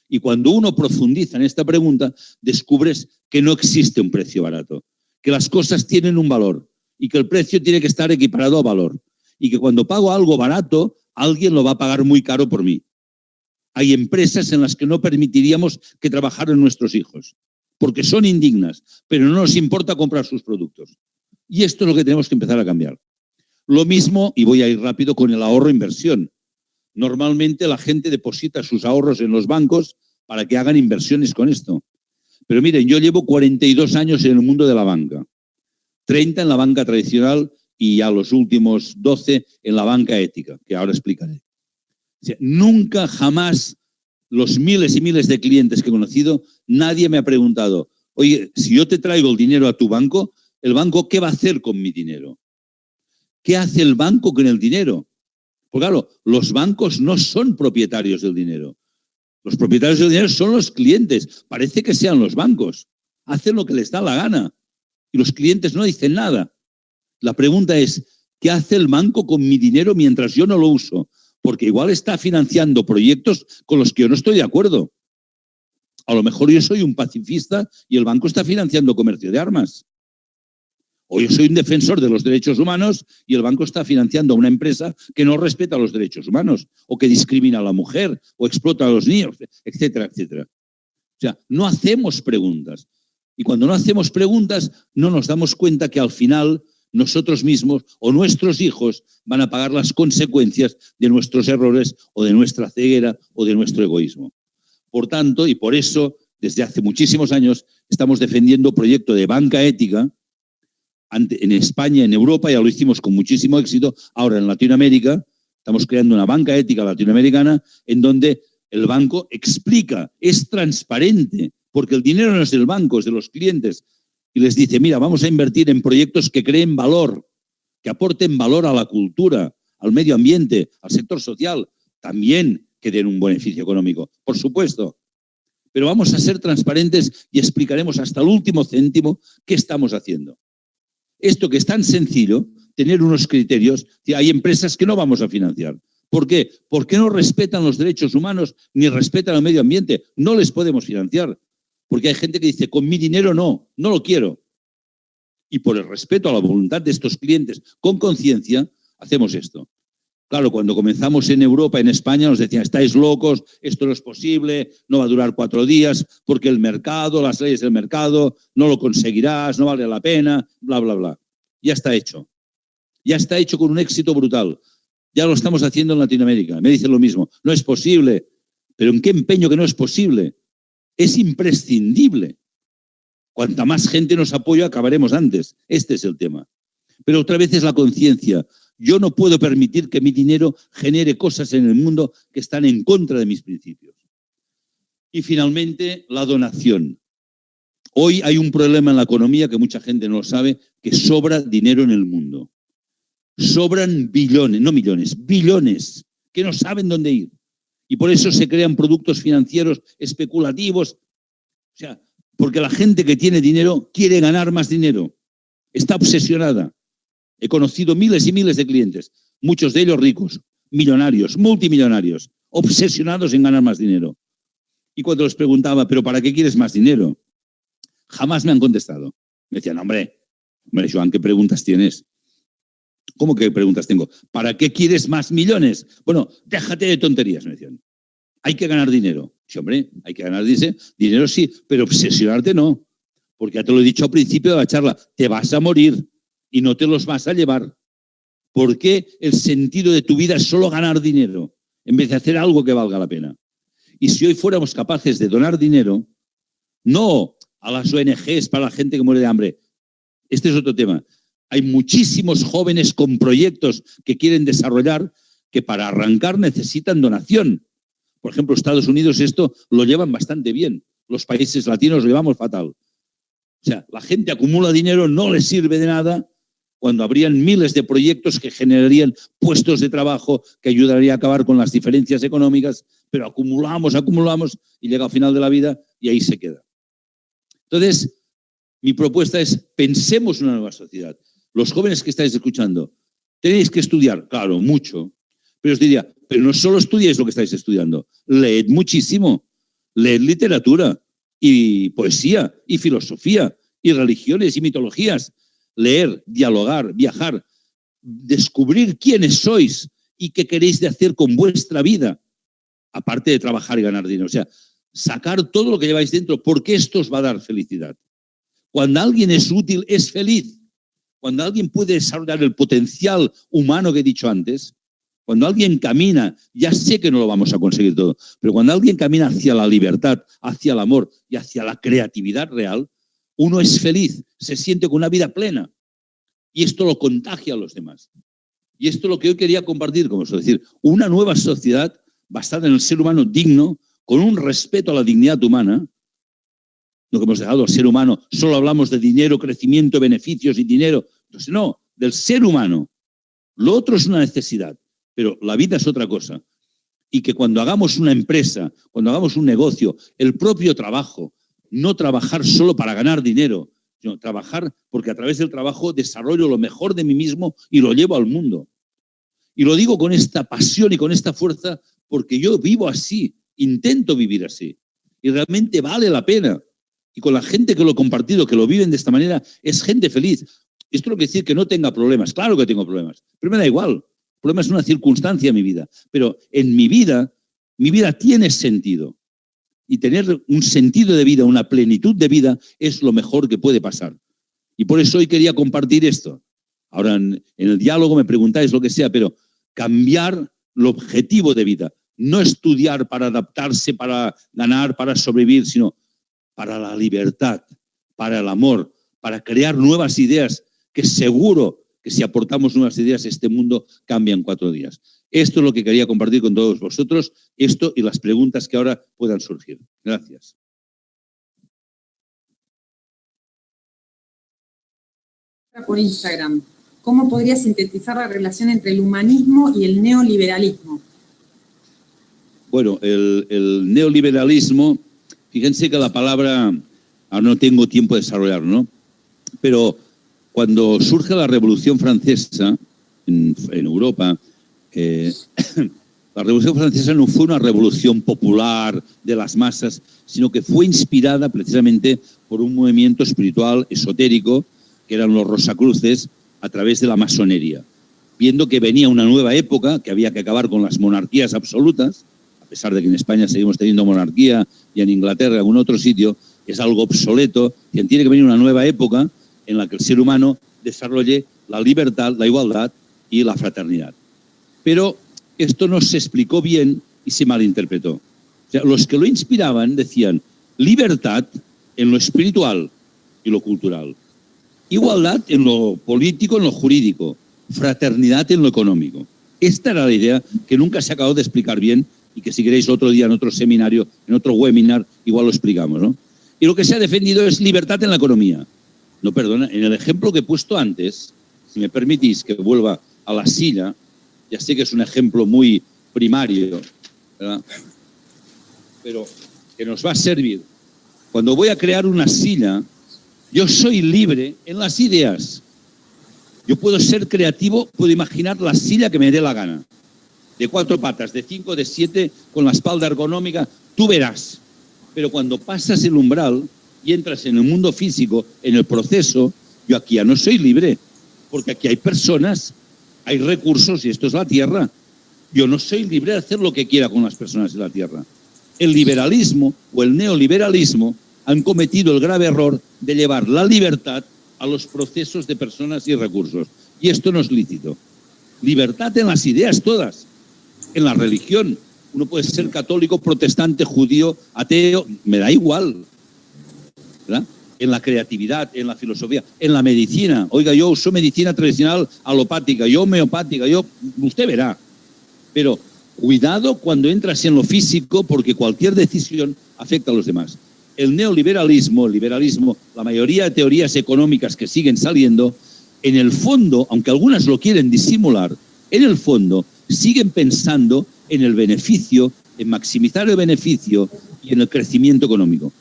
Y cuando uno profundiza en esta pregunta, descubres que no existe un precio barato, que las cosas tienen un valor y que el precio tiene que estar equiparado a valor y que cuando pago algo barato, alguien lo va a pagar muy caro por mí. Hay empresas en las que no permitiríamos que trabajaran nuestros hijos, porque son indignas, pero no nos importa comprar sus productos. Y esto es lo que tenemos que empezar a cambiar. Lo mismo, y voy a ir rápido, con el ahorro-inversión. Normalmente la gente deposita sus ahorros en los bancos para que hagan inversiones con esto. Pero miren, yo llevo 42 años en el mundo de la banca, 30 en la banca tradicional y a los últimos 12 en la banca ética, que ahora explicaré. O sea, nunca, jamás, los miles y miles de clientes que he conocido, nadie me ha preguntado, oye, si yo te traigo el dinero a tu banco, ¿el banco qué va a hacer con mi dinero? ¿Qué hace el banco con el dinero? Porque claro, los bancos no son propietarios del dinero. Los propietarios del dinero son los clientes. Parece que sean los bancos. Hacen lo que les da la gana. Y los clientes no dicen nada. La pregunta es, ¿qué hace el banco con mi dinero mientras yo no lo uso? Porque igual está financiando proyectos con los que yo no estoy de acuerdo. A lo mejor yo soy un pacifista y el banco está financiando comercio de armas. O yo soy un defensor de los derechos humanos y el banco está financiando a una empresa que no respeta los derechos humanos, o que discrimina a la mujer, o explota a los niños, etcétera, etcétera. O sea, no hacemos preguntas. Y cuando no hacemos preguntas, no nos damos cuenta que al final nosotros mismos o nuestros hijos van a pagar las consecuencias de nuestros errores o de nuestra ceguera o de nuestro egoísmo. Por tanto, y por eso, desde hace muchísimos años, estamos defendiendo un proyecto de banca ética en España, en Europa, ya lo hicimos con muchísimo éxito. Ahora en Latinoamérica estamos creando una banca ética latinoamericana en donde el banco explica, es transparente, porque el dinero no es del banco, es de los clientes. Y les dice, mira, vamos a invertir en proyectos que creen valor, que aporten valor a la cultura, al medio ambiente, al sector social, también que den un beneficio económico, por supuesto. Pero vamos a ser transparentes y explicaremos hasta el último céntimo qué estamos haciendo. Esto que es tan sencillo, tener unos criterios, hay empresas que no vamos a financiar. ¿Por qué? Porque no respetan los derechos humanos ni respetan el medio ambiente. No les podemos financiar. Porque hay gente que dice, con mi dinero no lo quiero. Y por el respeto a la voluntad de estos clientes con conciencia, hacemos esto. Claro, cuando comenzamos en Europa, en España, nos decían, estáis locos, esto no es posible, no va a durar 4 días, porque el mercado, las leyes del mercado, no lo conseguirás, no vale la pena, bla, bla, bla. Ya está hecho. Ya está hecho con un éxito brutal. Ya lo estamos haciendo en Latinoamérica. Me dicen lo mismo, no es posible. ¿Pero en qué empeño que no es posible? Es imprescindible. Cuanta más gente nos apoya, acabaremos antes. Este es el tema. Pero otra vez es la conciencia. Yo no puedo permitir que mi dinero genere cosas en el mundo que están en contra de mis principios. Y finalmente, la donación. Hoy hay un problema en la economía que mucha gente no lo sabe, que sobra dinero en el mundo. Sobran billones, no millones, billones, que no saben dónde ir. Y por eso se crean productos financieros especulativos. O sea, porque la gente que tiene dinero quiere ganar más dinero. Está obsesionada. He conocido miles y miles de clientes, muchos de ellos ricos, millonarios, multimillonarios, obsesionados en ganar más dinero. Y cuando les preguntaba, ¿pero para qué quieres más dinero? Jamás me han contestado. Me decían, hombre, Joan, ¿qué preguntas tienes? ¿Cómo que preguntas tengo? ¿Para qué quieres más millones? Bueno, déjate de tonterías, me decían. Hay que ganar dinero. Sí, hombre, hay que ganar dinero sí, pero obsesionarte no. Porque ya te lo he dicho al principio de la charla, te vas a morir y no te los vas a llevar. ¿Por qué el sentido de tu vida es solo ganar dinero en vez de hacer algo que valga la pena? Y si hoy fuéramos capaces de donar dinero, no a las ONGs para la gente que muere de hambre, este es otro tema. Hay muchísimos jóvenes con proyectos que quieren desarrollar que para arrancar necesitan donación. Por ejemplo, Estados Unidos esto lo llevan bastante bien. Los países latinos lo llevamos fatal. O sea, la gente acumula dinero, no les sirve de nada, cuando habrían miles de proyectos que generarían puestos de trabajo, que ayudaría a acabar con las diferencias económicas, pero acumulamos y llega al final de la vida y ahí se queda. Entonces, mi propuesta es, pensemos una nueva sociedad. Los jóvenes que estáis escuchando, tenéis que estudiar, claro, mucho, pero os diría, pero no solo estudiéis lo que estáis estudiando, leed muchísimo, leed literatura y poesía y filosofía y religiones y mitologías, leer, dialogar, viajar, descubrir quiénes sois y qué queréis de hacer con vuestra vida, aparte de trabajar y ganar dinero. O sea, sacar todo lo que lleváis dentro, porque esto os va a dar felicidad. Cuando alguien es útil, es feliz. Cuando alguien puede desarrollar el potencial humano que he dicho antes, cuando alguien camina, ya sé que no lo vamos a conseguir todo, pero cuando alguien camina hacia la libertad, hacia el amor y hacia la creatividad real, uno es feliz, se siente con una vida plena. Y esto lo contagia a los demás. Y esto es lo que hoy quería compartir, como es decir, una nueva sociedad basada en el ser humano digno, con un respeto a la dignidad humana. Lo que hemos dejado al ser humano, solo hablamos de dinero, crecimiento, beneficios y dinero. Entonces, no, del ser humano. Lo otro es una necesidad, pero la vida es otra cosa. Y que cuando hagamos una empresa, cuando hagamos un negocio, el propio trabajo, no trabajar solo para ganar dinero. sino trabajar porque a través del trabajo desarrollo lo mejor de mí mismo y lo llevo al mundo. Y lo digo con esta pasión y con esta fuerza porque yo vivo así, intento vivir así. Y realmente vale la pena. Y con la gente que lo he compartido, que lo viven de esta manera, es gente feliz. Esto no quiere decir que no tenga problemas. Claro que tengo problemas, pero me da igual. El problema es una circunstancia en mi vida. Pero en mi vida tiene sentido. Y tener un sentido de vida, una plenitud de vida, es lo mejor que puede pasar. Y por eso hoy quería compartir esto. Ahora en el diálogo me preguntáis lo que sea, pero cambiar el objetivo de vida. No estudiar para adaptarse, para ganar, para sobrevivir, sino para la libertad, para el amor, para crear nuevas ideas, que seguro que si aportamos nuevas ideas, este mundo cambia en 4 días. Esto es lo que quería compartir con todos vosotros, esto y las preguntas que ahora puedan surgir. Gracias. Por Instagram, ¿cómo podría sintetizar la relación entre el humanismo y el neoliberalismo? Bueno, el neoliberalismo, fíjense que la palabra, ahora no tengo tiempo de desarrollarlo, ¿no? Pero cuando surge la Revolución Francesa en Europa, la Revolución Francesa no fue una revolución popular de las masas, sino que fue inspirada precisamente por un movimiento espiritual esotérico, que eran los Rosacruces, a través de la masonería. Viendo que venía una nueva época, que había que acabar con las monarquías absolutas, a pesar de que en España seguimos teniendo monarquía y en Inglaterra, en algún otro sitio, es algo obsoleto, y tiene que venir una nueva época en la que el ser humano desarrolle la libertad, la igualdad y la fraternidad. Pero esto no se explicó bien y se malinterpretó. O sea, los que lo inspiraban decían libertad en lo espiritual y lo cultural, igualdad en lo político, en lo jurídico, fraternidad en lo económico. Esta era la idea que nunca se acabó de explicar bien y que si queréis otro día en otro seminario, en otro webinar, igual lo explicamos, ¿no? Y lo que se ha defendido es libertad en la economía. No, perdona, en el ejemplo que he puesto antes, si me permitís que vuelva a la silla, ya sé que es un ejemplo muy primario, ¿verdad? Pero que nos va a servir. Cuando voy a crear una silla, yo soy libre en las ideas. Yo puedo ser creativo, puedo imaginar la silla que me dé la gana. De 4 patas, de 5, de 7, con la espalda ergonómica, tú verás. Pero cuando pasas el umbral y entras en el mundo físico, en el proceso, yo aquí ya no soy libre, porque aquí hay personas, hay recursos y esto es la tierra. Yo no soy libre de hacer lo que quiera con las personas de la tierra. El liberalismo o el neoliberalismo han cometido el grave error de llevar la libertad a los procesos de personas y recursos. Y esto no es lícito. Libertad en las ideas todas, en la religión. Uno puede ser católico, protestante, judío, ateo, me da igual, ¿verdad? En la creatividad, en la filosofía, en la medicina. Oiga, yo uso medicina tradicional alopática, yo homeopática, usted verá. Pero cuidado cuando entras en lo físico, porque cualquier decisión afecta a los demás. El neoliberalismo, el liberalismo, la mayoría de teorías económicas que siguen saliendo, en el fondo, aunque algunas lo quieren disimular, en el fondo siguen pensando en el beneficio, en maximizar el beneficio y en el crecimiento económico.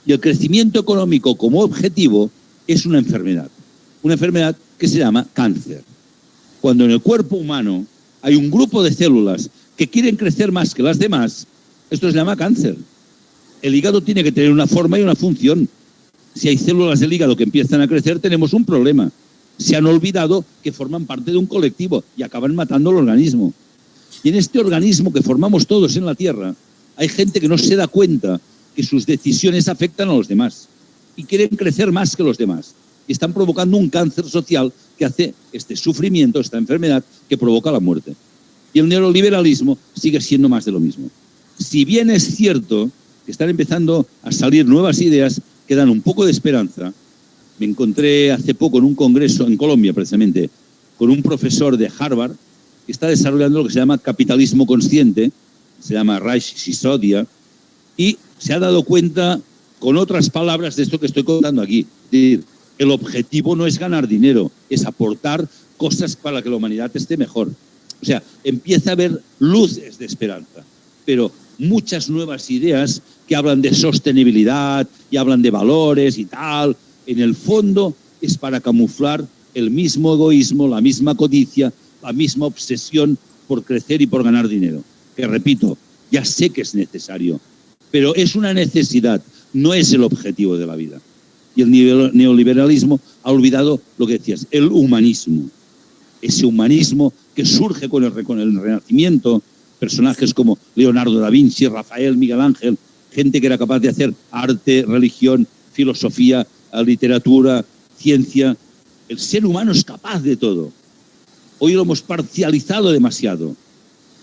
Y el crecimiento económico como objetivo es una enfermedad que se llama cáncer. Cuando en el cuerpo humano hay un grupo de células que quieren crecer más que las demás, esto se llama cáncer. El hígado tiene que tener una forma y una función. Si hay células del hígado que empiezan a crecer, tenemos un problema. Se han olvidado que forman parte de un colectivo y acaban matando el organismo. Y en este organismo que formamos todos en la Tierra, hay gente que no se da cuenta que sus decisiones afectan a los demás y quieren crecer más que los demás. Y están provocando un cáncer social que hace este sufrimiento, esta enfermedad que provoca la muerte. Y el neoliberalismo sigue siendo más de lo mismo. Si bien es cierto que están empezando a salir nuevas ideas que dan un poco de esperanza, me encontré hace poco en un congreso en Colombia, precisamente, con un profesor de Harvard que está desarrollando lo que se llama capitalismo consciente, se llama Raish Sisodia, y se ha dado cuenta, con otras palabras, de esto que estoy contando aquí. Es decir, el objetivo no es ganar dinero, es aportar cosas para que la humanidad esté mejor. O sea, empieza a haber luces de esperanza, pero muchas nuevas ideas que hablan de sostenibilidad y hablan de valores y tal, en el fondo es para camuflar el mismo egoísmo, la misma codicia, la misma obsesión por crecer y por ganar dinero. Que repito, ya sé que es necesario, pero es una necesidad, no es el objetivo de la vida. Y el neoliberalismo ha olvidado lo que decías, el humanismo. Ese humanismo que surge con el Renacimiento, personajes como Leonardo da Vinci, Rafael, Miguel Ángel, gente que era capaz de hacer arte, religión, filosofía, literatura, ciencia. El ser humano es capaz de todo. Hoy lo hemos parcializado demasiado.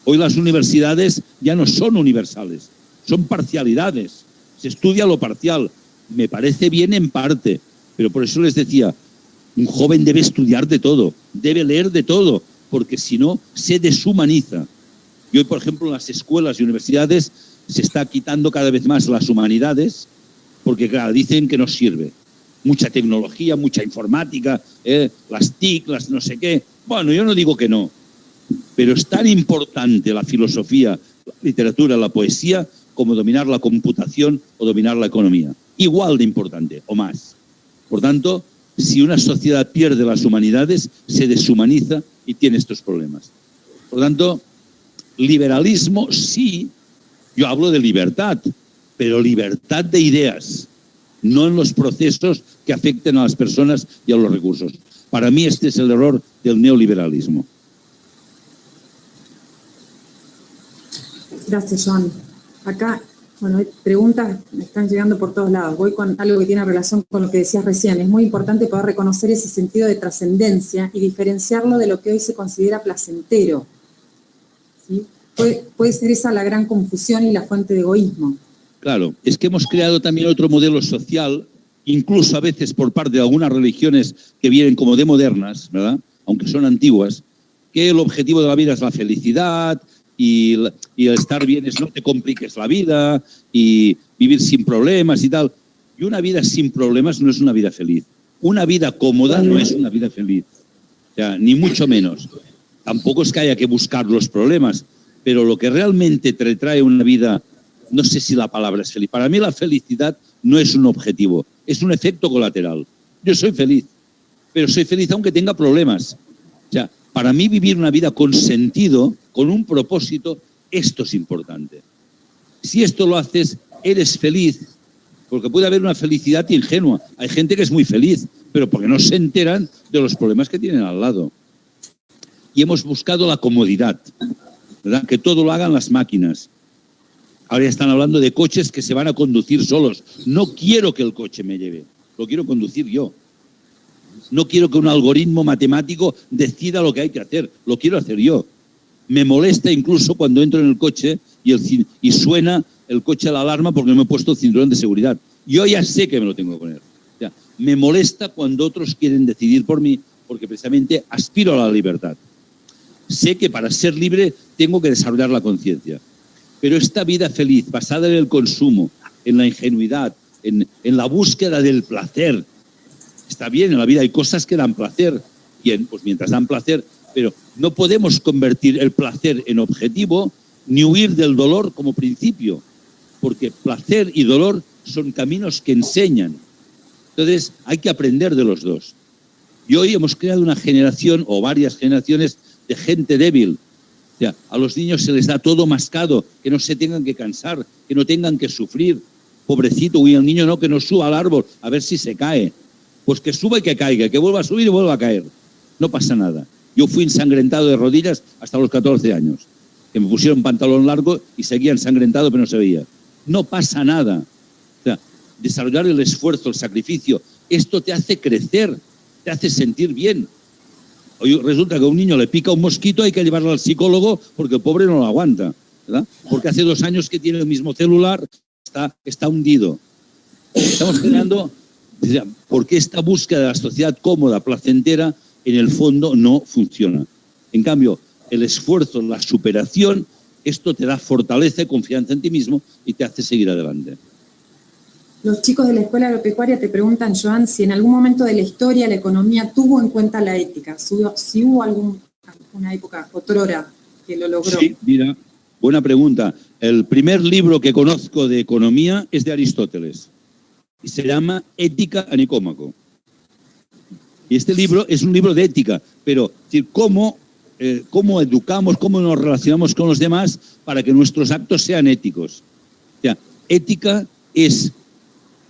Hoy las universidades ya no son universales, son parcialidades. Se estudia lo parcial. Me parece bien en parte, pero por eso les decía, un joven debe estudiar de todo, debe leer de todo, porque si no, se deshumaniza. Y hoy, por ejemplo, en las escuelas y universidades se está quitando cada vez más las humanidades, porque claro, dicen que no sirve. Mucha tecnología, mucha informática, las TIC, las no sé qué. Bueno, yo no digo que no, pero es tan importante la filosofía, la literatura, la poesía, como dominar la computación o dominar la economía. Igual de importante o más. Por tanto, si una sociedad pierde las humanidades, se deshumaniza y tiene estos problemas. Por tanto, liberalismo sí, yo hablo de libertad, pero libertad de ideas, no en los procesos que afecten a las personas y a los recursos. Para mí este es el error del neoliberalismo. Gracias, Joan. Acá, bueno, hay preguntas me están llegando por todos lados. Voy con algo que tiene relación con lo que decías recién. Es muy importante poder reconocer ese sentido de trascendencia y diferenciarlo de lo que hoy se considera placentero. ¿Sí? Puede ser esa la gran confusión y la fuente de egoísmo. Claro, es que hemos creado también otro modelo social, incluso a veces por parte de algunas religiones que vienen como de modernas, ¿verdad? Aunque son antiguas, que el objetivo de la vida es la felicidad y el estar bien es no te compliques la vida y vivir sin problemas y tal. Y una vida sin problemas no es una vida feliz. Una vida cómoda no es una vida feliz. O sea, ni mucho menos. Tampoco es que haya que buscar los problemas, pero lo que realmente te trae una vida, no sé si la palabra es feliz. Para mí la felicidad no es un objetivo, es un efecto colateral. Yo soy feliz, pero soy feliz aunque tenga problemas. O sea, para mí vivir una vida con sentido, con un propósito, esto es importante. Si esto lo haces, eres feliz, porque puede haber una felicidad ingenua. Hay gente que es muy feliz, pero porque no se enteran de los problemas que tienen al lado. Y hemos buscado la comodidad, ¿verdad? Que todo lo hagan las máquinas. Ahora ya están hablando de coches que se van a conducir solos. No quiero que el coche me lleve, lo quiero conducir yo. No quiero que un algoritmo matemático decida lo que hay que hacer, lo quiero hacer yo. Me molesta incluso cuando entro en el coche y suena el coche a la alarma porque no me he puesto el cinturón de seguridad. Yo ya sé que me lo tengo que poner. O sea, me molesta cuando otros quieren decidir por mí porque precisamente aspiro a la libertad. Sé que para ser libre tengo que desarrollar la conciencia. Pero esta vida feliz, basada en el consumo, en la ingenuidad, en la búsqueda del placer, está bien, en la vida hay cosas que dan placer. Bien, pues mientras dan placer, pero no podemos convertir el placer en objetivo ni huir del dolor como principio, porque placer y dolor son caminos que enseñan. Entonces hay que aprender de los dos. Y hoy hemos creado una generación o varias generaciones de gente débil. O sea, a los niños se les da todo mascado, que no se tengan que cansar, que no tengan que sufrir. Pobrecito, y el niño no, que no suba al árbol a ver si se cae. Pues que suba y que caiga, que vuelva a subir y vuelva a caer. No pasa nada. Yo fui ensangrentado de rodillas hasta los 14 años. Que me pusieron pantalón largo y seguía ensangrentado, pero no se veía. No pasa nada. O sea, desarrollar el esfuerzo, el sacrificio, esto te hace crecer, te hace sentir bien. Hoy resulta que a un niño le pica un mosquito, hay que llevarlo al psicólogo porque el pobre no lo aguanta, ¿verdad? Porque hace 2 años que tiene el mismo celular, está hundido. Estamos generando, porque esta búsqueda de la sociedad cómoda, placentera, en el fondo no funciona. En cambio, el esfuerzo, la superación, esto te da fortaleza y confianza en ti mismo y te hace seguir adelante. Los chicos de la Escuela Agropecuaria te preguntan, Joan, si en algún momento de la historia la economía tuvo en cuenta la ética, si hubo alguna época otrora que lo logró. Sí, mira, buena pregunta. El primer libro que conozco de economía es de Aristóteles. y se llama Ética a Nicómaco. Y este libro es un libro de ética, pero cómo educamos, cómo nos relacionamos con los demás para que nuestros actos sean éticos. O sea, ética es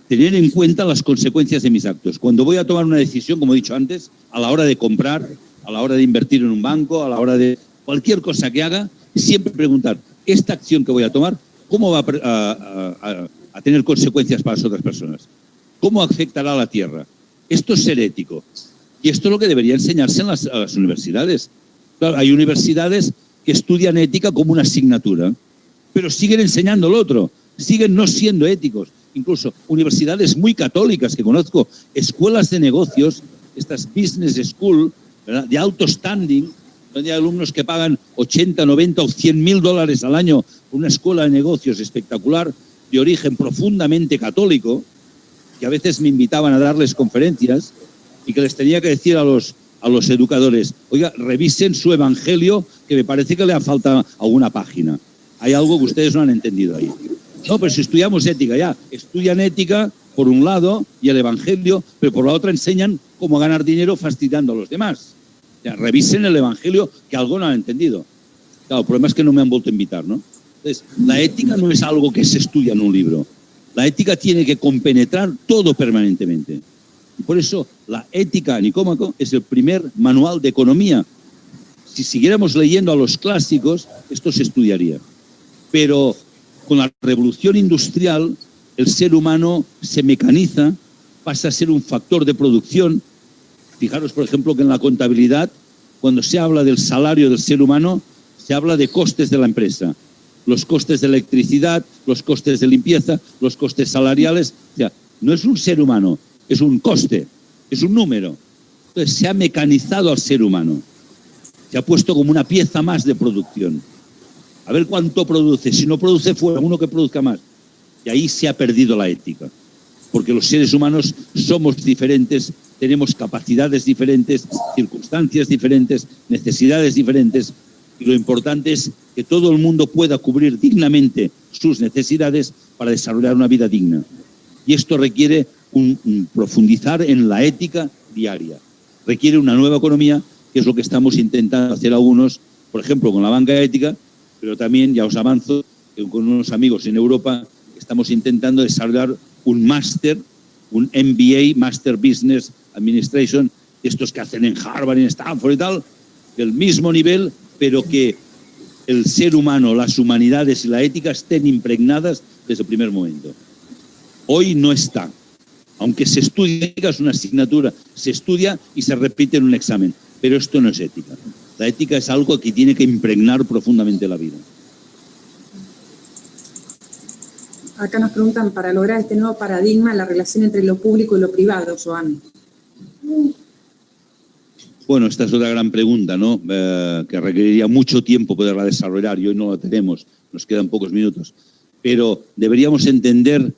tener en cuenta las consecuencias de mis actos. Cuando voy a tomar una decisión, como he dicho antes, a la hora de comprar, a la hora de invertir en un banco, a la hora de cualquier cosa que haga, siempre preguntar, esta acción que voy a tomar, ¿cómo va a tener consecuencias para las otras personas? ¿Cómo afectará a la tierra? Esto es ser ético. Y esto es lo que debería enseñarse en las universidades. Claro, hay universidades que estudian ética como una asignatura, pero siguen enseñando lo otro, siguen no siendo éticos. Incluso universidades muy católicas que conozco, escuelas de negocios, estas business school, ¿verdad?, de alto standing, donde hay alumnos que pagan 80, 90 o 100.000 dólares al año por una escuela de negocios espectacular, de origen profundamente católico, que a veces me invitaban a darles conferencias y que les tenía que decir a los educadores, oiga, revisen su evangelio, que me parece que le ha faltado alguna página. Hay algo que ustedes no han entendido ahí. No, pero si estudiamos ética, ya, estudian ética por un lado y el evangelio, pero por la otra enseñan cómo ganar dinero fastidiando a los demás. O sea, revisen el evangelio, que algo no han entendido. Claro, el problema es que no me han vuelto a invitar, ¿no? Entonces, la ética no es algo que se estudia en un libro. La ética tiene que compenetrar todo permanentemente. Y por eso la Ética a Nicómaco es el primer manual de economía. Si siguiéramos leyendo a los clásicos, esto se estudiaría. Pero con la revolución industrial, el ser humano se mecaniza, pasa a ser un factor de producción. Fijaros, por ejemplo, que en la contabilidad, cuando se habla del salario del ser humano, se habla de costes de la empresa. Los costes de electricidad, los costes de limpieza, los costes salariales. O sea, no es un ser humano, es un coste, es un número. Entonces, se ha mecanizado al ser humano. Se ha puesto como una pieza más de producción. A ver cuánto produce. Si no produce, fuera uno que produzca más. Y ahí se ha perdido la ética. Porque los seres humanos somos diferentes, tenemos capacidades diferentes, circunstancias diferentes, necesidades diferentes. Y lo importante es que todo el mundo pueda cubrir dignamente sus necesidades para desarrollar una vida digna. Y esto requiere profundizar en la ética diaria. Requiere una nueva economía, que es lo que estamos intentando hacer algunos, por ejemplo, con la banca ética, pero también, ya os avanzo, que con unos amigos en Europa estamos intentando desarrollar un máster, un MBA, Master Business Administration, estos que hacen en Harvard, en Stanford y tal, del mismo nivel, pero que el ser humano, las humanidades y la ética estén impregnadas desde el primer momento. Hoy no está. Aunque se estudia, es una asignatura, se estudia y se repite en un examen, pero esto no es ética. La ética es algo que tiene que impregnar profundamente la vida. Acá nos preguntan, para lograr este nuevo paradigma, la relación entre lo público y lo privado, Joan. Bueno, esta es otra gran pregunta, ¿no? Que requeriría mucho tiempo poderla desarrollar y hoy no la tenemos, nos quedan pocos minutos. Pero deberíamos entender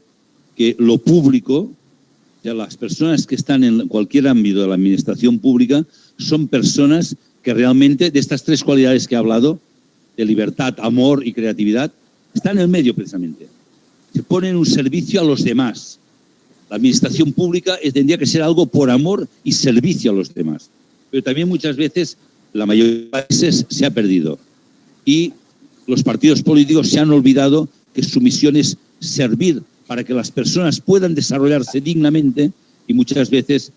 que lo público, o sea, las personas que están en cualquier ámbito de la administración pública, son personas que realmente, de estas tres cualidades que he hablado, de libertad, amor y creatividad, están en el medio precisamente. Se ponen un servicio a los demás. La administración pública tendría que ser algo por amor y servicio a los demás. Pero también muchas veces, la mayoría de países se ha perdido. Y los partidos políticos se han olvidado que su misión es servir para que las personas puedan desarrollarse dignamente y muchas veces,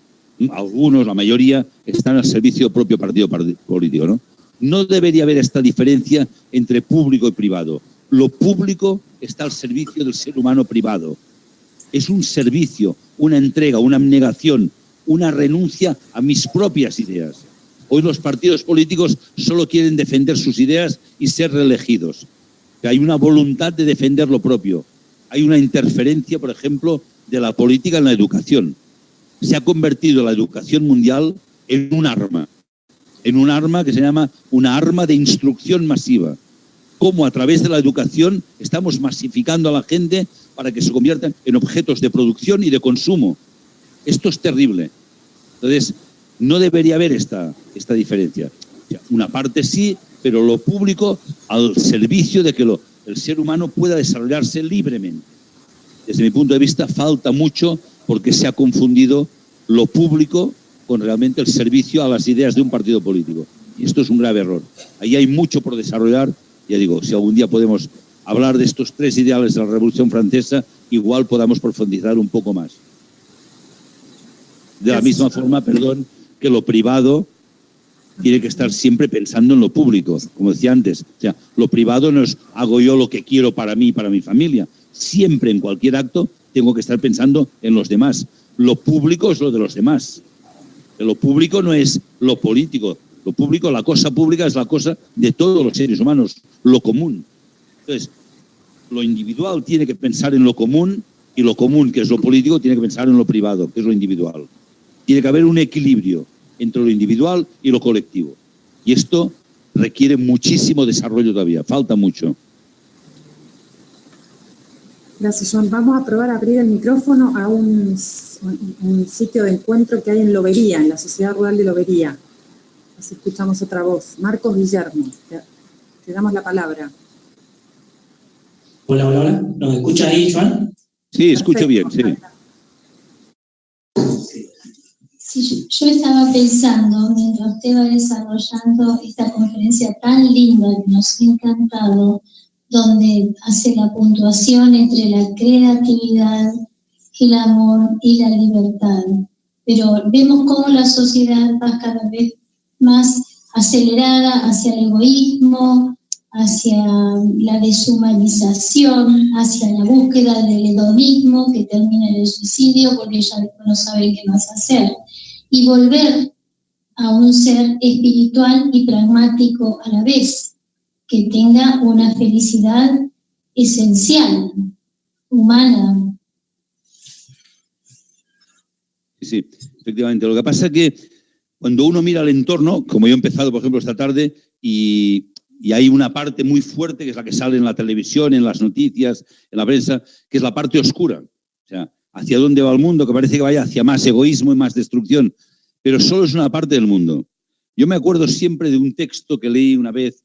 algunos, la mayoría, están al servicio del propio partido político, ¿no? No debería haber esta diferencia entre público y privado. Lo público está al servicio del ser humano privado. Es un servicio, una entrega, una abnegación, una renuncia a mis propias ideas. Hoy los partidos políticos solo quieren defender sus ideas y ser reelegidos. Hay una voluntad de defender lo propio. Hay una interferencia, por ejemplo, de la política en la educación. Se ha convertido la educación mundial en un arma que se llama una arma de instrucción masiva. Cómo a través de la educación estamos masificando a la gente para que se conviertan en objetos de producción y de consumo. Esto es terrible. Entonces, no debería haber esta diferencia. Una parte sí, pero lo público al servicio de que el ser humano pueda desarrollarse libremente. Desde mi punto de vista, falta mucho porque se ha confundido lo público con realmente el servicio a las ideas de un partido político. Y esto es un grave error. Ahí hay mucho por desarrollar. Ya digo, si algún día podemos hablar de estos 3 ideales de la Revolución Francesa, igual podamos profundizar un poco más. De la misma forma, que lo privado tiene que estar siempre pensando en lo público, como decía antes. O sea, lo privado no es hago yo lo que quiero para mí y para mi familia. Siempre, en cualquier acto, tengo que estar pensando en los demás. Lo público es lo de los demás. Lo público no es lo político. Lo público, la cosa pública es la cosa de todos los seres humanos, lo común. Entonces, lo individual tiene que pensar en lo común y lo común, que es lo político, tiene que pensar en lo privado, que es lo individual. Tiene que haber un equilibrio entre lo individual y lo colectivo. Y esto requiere muchísimo desarrollo todavía, falta mucho. Gracias, Joan. Vamos a probar a abrir el micrófono a un sitio de encuentro que hay en Lobería, en la Sociedad Rural de Lobería. Así escuchamos otra voz. Marcos Guillermo, te damos la palabra. Hola, hola, hola. ¿Nos escucha ahí, Joan? Sí, escucho bien, sí. Sí, yo estaba pensando, mientras usted va desarrollando esta conferencia tan linda que nos ha encantado, donde hace la puntuación entre la creatividad, el amor y la libertad. Pero vemos cómo la sociedad va cada vez más acelerada hacia el egoísmo, hacia la deshumanización, hacia la búsqueda del hedonismo que termina en el suicidio porque ya después no saben qué más hacer. Y volver a un ser espiritual y pragmático a la vez, que tenga una felicidad esencial, humana. Sí, efectivamente. Lo que pasa es que cuando uno mira el entorno, como yo he empezado, por ejemplo, esta tarde, y hay una parte muy fuerte, que es la que sale en la televisión, en las noticias, en la prensa, que es la parte oscura. O sea, hacia dónde va el mundo, que parece que vaya hacia más egoísmo y más destrucción, pero solo es una parte del mundo. Yo me acuerdo siempre de un texto que leí una vez,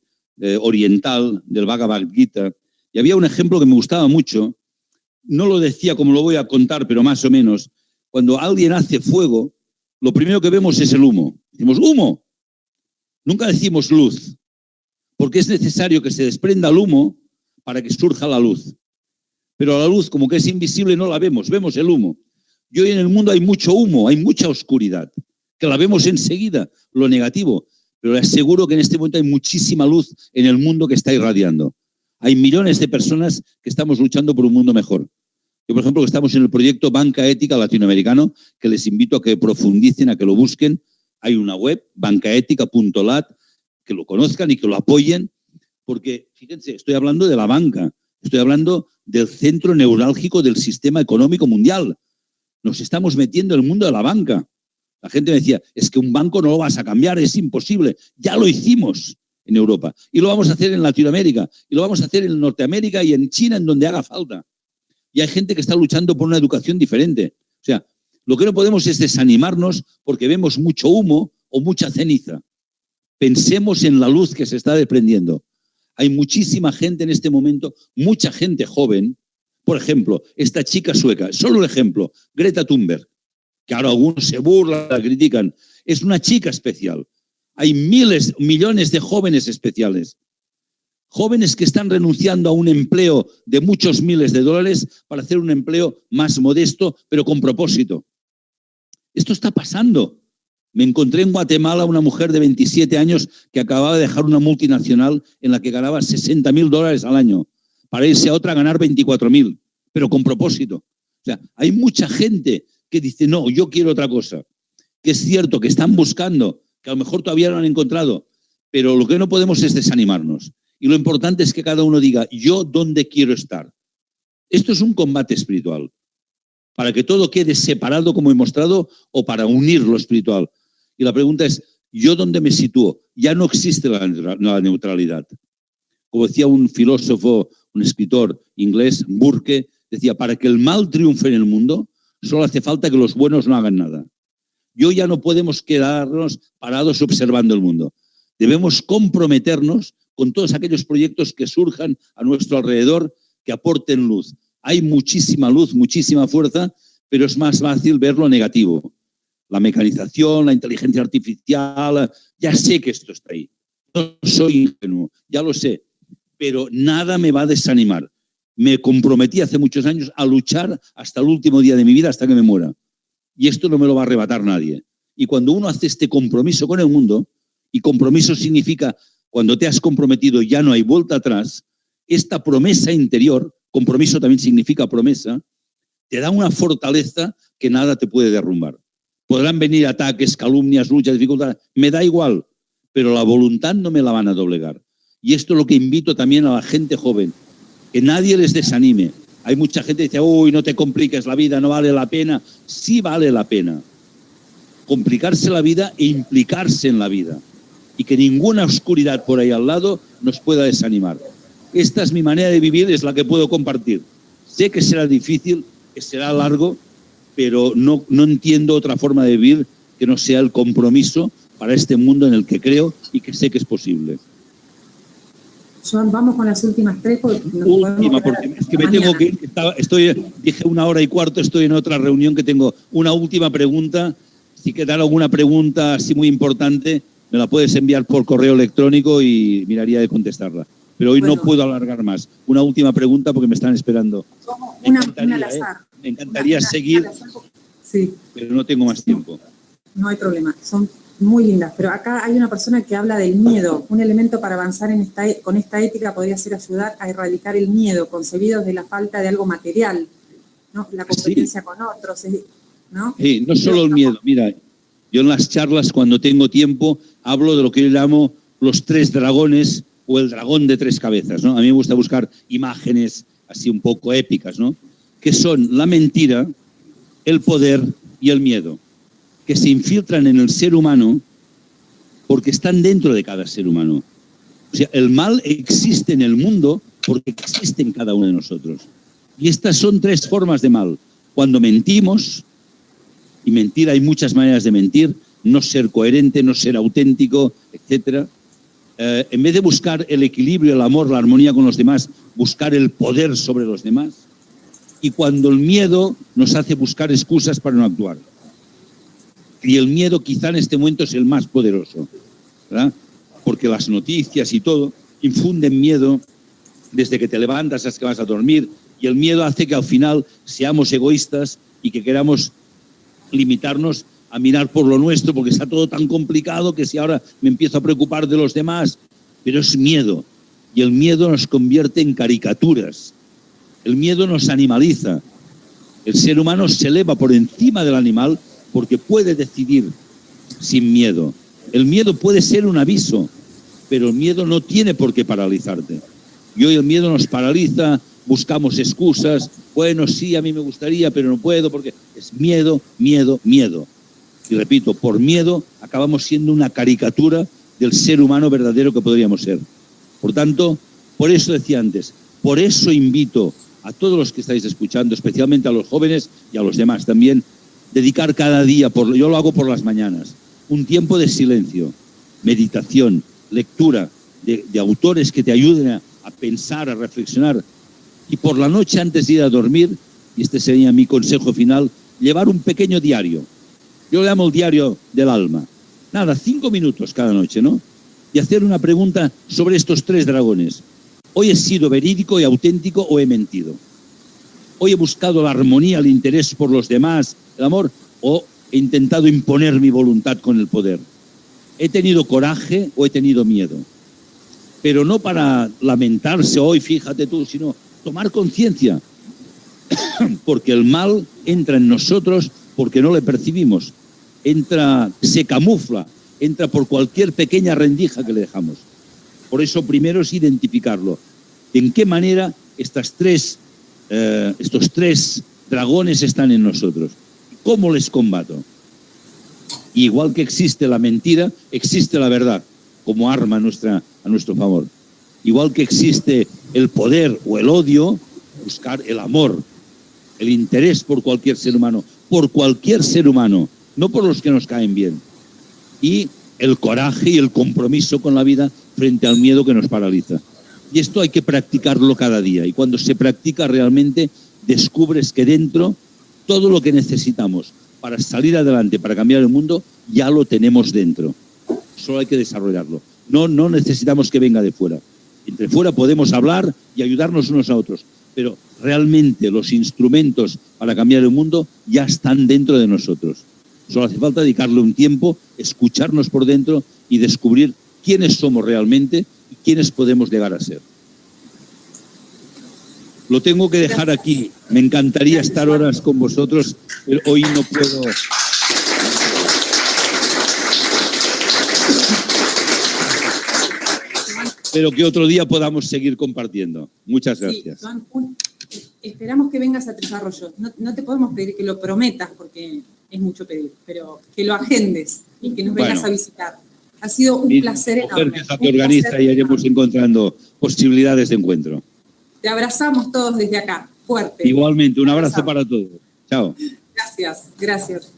oriental, del Bhagavad Gita, y había un ejemplo que me gustaba mucho. No lo decía como lo voy a contar, pero más o menos. Cuando alguien hace fuego, lo primero que vemos es el humo. Decimos, ¡humo! Nunca decimos luz, porque es necesario que se desprenda el humo para que surja la luz. Pero la luz, como que es invisible, no la vemos, vemos el humo. Y hoy en el mundo hay mucho humo, hay mucha oscuridad, que la vemos enseguida, lo negativo. Pero le aseguro que en este momento hay muchísima luz en el mundo que está irradiando. Hay millones de personas que estamos luchando por un mundo mejor. Yo, por ejemplo, que estamos en el proyecto Banca Ética Latinoamericano, que les invito a que profundicen, a que lo busquen. Hay una web, bancaetica.lat, que lo conozcan y que lo apoyen, porque, fíjense, estoy hablando de la banca, estoy hablando del centro neurálgico del sistema económico mundial. Nos estamos metiendo en el mundo de la banca. La gente me decía, es que un banco no lo vas a cambiar, es imposible. Ya lo hicimos en Europa y lo vamos a hacer en Latinoamérica y lo vamos a hacer en Norteamérica y en China, en donde haga falta. Y hay gente que está luchando por una educación diferente. O sea, lo que no podemos es desanimarnos porque vemos mucho humo o mucha ceniza. Pensemos en la luz que se está desprendiendo. Hay muchísima gente en este momento, mucha gente joven. Por ejemplo, esta chica sueca, solo un ejemplo, Greta Thunberg, que ahora algunos se burlan, la critican. Es una chica especial. Hay millones de jóvenes especiales. Jóvenes que están renunciando a un empleo de muchos miles de dólares para hacer un empleo más modesto, pero con propósito. Esto está pasando. Me encontré en Guatemala una mujer de 27 años que acababa de dejar una multinacional en la que ganaba $60.000 al año para irse a otra a ganar 24.000, pero con propósito. O sea, hay mucha gente que dice, no, yo quiero otra cosa. Que es cierto que están buscando, que a lo mejor todavía no han encontrado, pero lo que no podemos es desanimarnos. Y lo importante es que cada uno diga, ¿yo dónde quiero estar? Esto es un combate espiritual. Para que todo quede separado, como he mostrado, o para unir lo espiritual. Y la pregunta es, ¿yo dónde me sitúo? Ya no existe la neutralidad. Como decía un filósofo, un escritor inglés, Burke, decía, para que el mal triunfe en el mundo, solo hace falta que los buenos no hagan nada. Yo ya no podemos quedarnos parados observando el mundo. Debemos comprometernos con todos aquellos proyectos que surjan a nuestro alrededor, que aporten luz hay muchísima luz, muchísima fuerza, pero es más fácil ver lo negativo. La mecanización, la inteligencia artificial, ya sé que esto está ahí. No soy ingenuo, ya lo sé, pero nada me va a desanimar. Me comprometí hace muchos años a luchar hasta el último día de mi vida, hasta que me muera. Y esto no me lo va a arrebatar nadie. Y cuando uno hace este compromiso con el mundo, y compromiso significa cuando te has comprometido ya no hay vuelta atrás, esta promesa interior, compromiso también significa promesa, te da una fortaleza que nada te puede derrumbar. Podrán venir ataques, calumnias, luchas, dificultades, me da igual, pero la voluntad no me la van a doblegar. Y esto es lo que invito también a la gente joven, que nadie les desanime. Hay mucha gente que dice, uy, no te compliques la vida, no vale la pena. Sí vale la pena complicarse la vida e implicarse en la vida. Y que ninguna oscuridad por ahí al lado nos pueda desanimar. Esta es mi manera de vivir, es la que puedo compartir. Sé que será difícil, que será largo, pero no entiendo otra forma de vivir que no sea el compromiso para este mundo en el que creo y que sé que es posible. Joan, vamos con las últimas tres. Porque es que me tengo que ir. Dije 1 hora y cuarto, estoy en otra reunión que tengo. Una última pregunta. Si quedara alguna pregunta así muy importante, me la puedes enviar por correo electrónico y miraría de contestarla. Pero hoy no puedo alargar más. Una última pregunta porque me están esperando. Me encantaría seguir, sí, pero no tengo más tiempo. No hay problema, son muy lindas. Pero acá hay una persona que habla del miedo. Un elemento para avanzar con esta ética podría ser ayudar a erradicar el miedo, concebidos de la falta de algo material, ¿no? La competencia con otros, ¿no? Sí, no solo el miedo. Mira, yo en las charlas, cuando tengo tiempo, hablo de lo que yo llamo los 3 dragones o el dragón de 3 cabezas, ¿no? A mí me gusta buscar imágenes así un poco épicas, ¿no? Que son la mentira, el poder y el miedo, que se infiltran en el ser humano porque están dentro de cada ser humano. O sea, el mal existe en el mundo porque existe en cada uno de nosotros. Y estas son 3 formas de mal. Cuando mentimos, y mentir, hay muchas maneras de mentir, no ser coherente, no ser auténtico, etc. En vez de buscar el equilibrio, el amor, la armonía con los demás, buscar el poder sobre los demás. Y cuando el miedo nos hace buscar excusas para no actuar. Y el miedo quizá en este momento es el más poderoso, ¿verdad? Porque las noticias y todo infunden miedo desde que te levantas hasta que vas a dormir, y el miedo hace que al final seamos egoístas y que queramos limitarnos a mirar por lo nuestro, porque está todo tan complicado que si ahora me empiezo a preocupar de los demás, pero es miedo, y el miedo nos convierte en caricaturas, el miedo nos animaliza, el ser humano se eleva por encima del animal porque puede decidir sin miedo. El miedo puede ser un aviso, pero el miedo no tiene por qué paralizarte. Y hoy el miedo nos paraliza, buscamos excusas, bueno, sí, a mí me gustaría, pero no puedo, porque es miedo, miedo, miedo. Y repito, por miedo acabamos siendo una caricatura del ser humano verdadero que podríamos ser. Por tanto, por eso decía antes, por eso invito a todos los que estáis escuchando, especialmente a los jóvenes y a los demás también, dedicar cada día, yo lo hago por las mañanas, un tiempo de silencio, meditación, lectura de autores que te ayuden a pensar, a reflexionar. Y por la noche, antes de ir a dormir, y este sería mi consejo final, llevar un pequeño diario. Yo le llamo el diario del alma. Nada, 5 minutos cada noche, ¿no? Y hacer una pregunta sobre estos 3 dragones. ¿Hoy he sido verídico y auténtico o he mentido? ¿Hoy he buscado la armonía, el interés por los demás, el amor, o he intentado imponer mi voluntad con el poder? ¿He tenido coraje o he tenido miedo? Pero no para lamentarse hoy, fíjate tú, sino tomar conciencia, porque el mal entra en nosotros porque no le percibimos, se camufla, entra por cualquier pequeña rendija que le dejamos. Por eso primero es identificarlo. ¿En qué manera estos 3 dragones están en nosotros? ¿Cómo les combato? Igual que existe la mentira, existe la verdad como arma a nuestro favor. Igual que existe el poder o el odio, buscar el amor, el interés por cualquier ser humano, no por los que nos caen bien. Y el coraje y el compromiso con la vida frente al miedo que nos paraliza. Y esto hay que practicarlo cada día. Y cuando se practica realmente descubres que dentro todo lo que necesitamos para salir adelante, para cambiar el mundo, ya lo tenemos dentro. Solo hay que desarrollarlo. No necesitamos que venga de fuera. Entre fuera podemos hablar y ayudarnos unos a otros, pero realmente los instrumentos para cambiar el mundo ya están dentro de nosotros. Solo hace falta dedicarle un tiempo, escucharnos por dentro y descubrir quiénes somos realmente y quiénes podemos llegar a ser. Lo tengo que dejar aquí. Me encantaría estar horas con vosotros, pero hoy no puedo. Pero que otro día podamos seguir compartiendo. Muchas gracias. Sí, Joan, esperamos que vengas a Tres Arroyos. No te podemos pedir que lo prometas porque es mucho pedir, pero que lo agendes y que nos vengas a visitar. Ha sido un placer enorme. Que es la que organiza y iremos encontrando posibilidades de encuentro. Te abrazamos todos desde acá, fuerte. Igualmente, un abrazo para todos. Chao. Gracias.